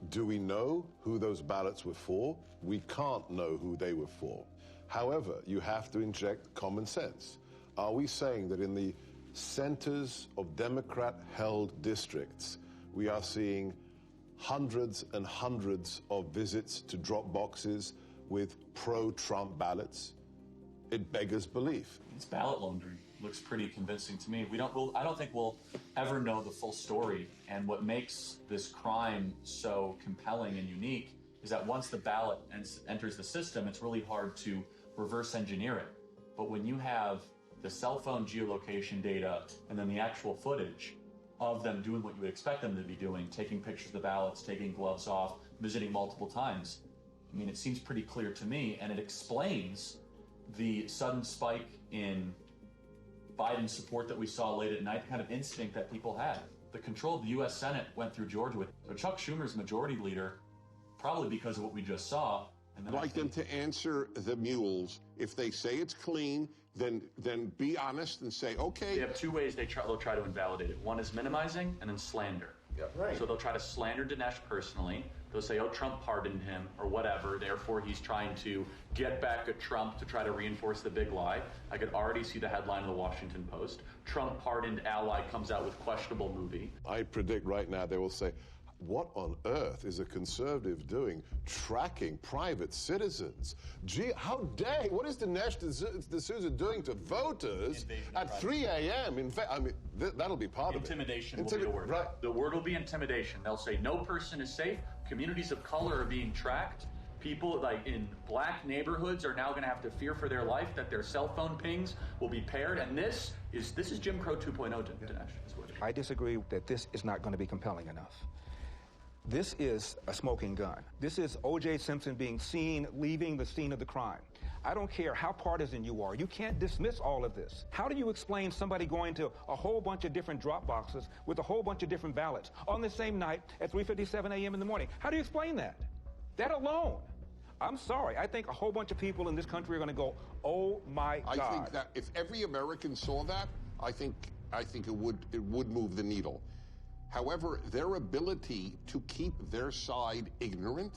Do we know who those ballots were for? We can't know who they were for. However, you have to inject common sense. Are we saying that in the centers of Democrat-held districts, we are seeing hundreds and hundreds of visits to drop boxes with pro-Trump ballots? It beggars belief. It's ballot laundering. Looks pretty convincing to me. I don't think we'll ever know the full story. And what makes this crime so compelling and unique is that once the ballot enters the system, it's really hard to reverse engineer it. But when you have the cell phone geolocation data and then the actual footage of them doing what you would expect them to be doing, taking pictures of the ballots, taking gloves off, visiting multiple times, it seems pretty clear to me, and it explains the sudden spike in Biden's support that we saw late at night, the kind of instinct that people had. The control of the U.S. Senate went through Georgia with Chuck Schumer's majority leader, probably because of what we just saw. And then I'd like them to answer the mules. If they say it's clean, then be honest and say, okay. They have two ways they'll try to invalidate it. One is minimizing and then slander. Yep. Right. So they'll try to slander Dinesh personally. They'll say, oh, Trump pardoned him or whatever. Therefore, he's trying to get back at Trump to try to reinforce the big lie. I could already see the headline of the Washington Post. Trump pardoned ally comes out with questionable movie. I predict right now they will say, what on earth is a conservative doing tracking private citizens? Gee, how dare, what is Dinesh D'Souza doing to voters at 3 a.m.? In fact, that'll be part of it. Intimidation will be the word. Right. The word will be intimidation. They'll say no person is safe. Communities of color are being tracked. People like in black neighborhoods are now going to have to fear for their life that their cell phone pings will be paired. And this is Jim Crow 2.0, Dinesh. I disagree that this is not going to be compelling enough. This is a smoking gun. This is O.J. Simpson being seen leaving the scene of the crime. I don't care how partisan you are. You can't dismiss all of this. How do you explain somebody going to a whole bunch of different drop boxes with a whole bunch of different ballots on the same night at 3:57 a.m. in the morning? How do you explain that? That alone. I'm sorry. I think a whole bunch of people in this country are going to go, oh, my God. I think that if every American saw that, I think it would move the needle. However, their ability to keep their side ignorant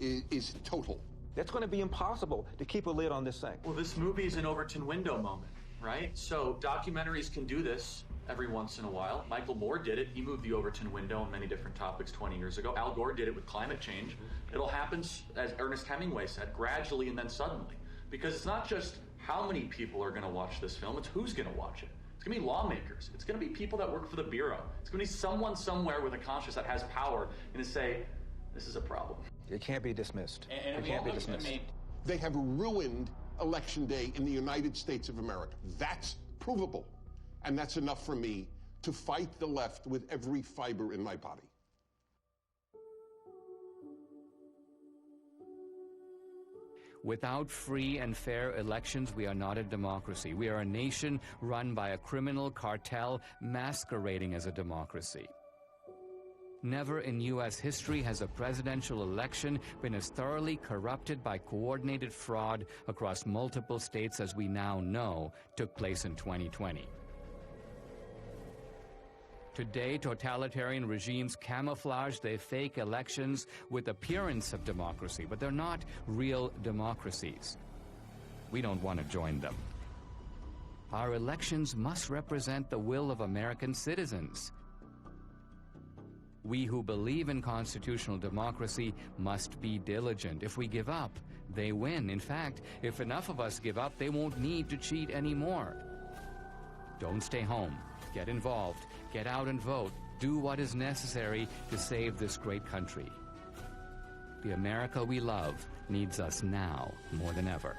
is total. It's going to be impossible to keep a lid on this thing. Well, this movie is an Overton window moment, right? So documentaries can do this every once in a while. Michael Moore did it. He moved the Overton window on many different topics 20 years ago. Al Gore did it with climate change. It'll happen, as Ernest Hemingway said, gradually and then suddenly. Because it's not just how many people are going to watch this film, it's who's going to watch it. It's going to be lawmakers. It's going to be people that work for the Bureau. It's going to be someone somewhere with a conscience that has power and to say, this is a problem. It can't be dismissed. It can't be dismissed. They have ruined Election Day in the United States of America. That's provable. And that's enough for me to fight the left with every fiber in my body. Without free and fair elections, we are not a democracy. We are a nation run by a criminal cartel masquerading as a democracy. Never in U.S. history has a presidential election been as thoroughly corrupted by coordinated fraud across multiple states as we now know took place in 2020. Today, totalitarian regimes camouflage their fake elections with appearance of democracy, but they're not real democracies. We don't want to join them. Our elections must represent the will of American citizens. We who believe in constitutional democracy must be diligent. If we give up, they win. In fact, if enough of us give up, they won't need to cheat anymore. Don't stay home. Get involved. Get out and vote. Do what is necessary to save this great country. The America we love needs us now more than ever.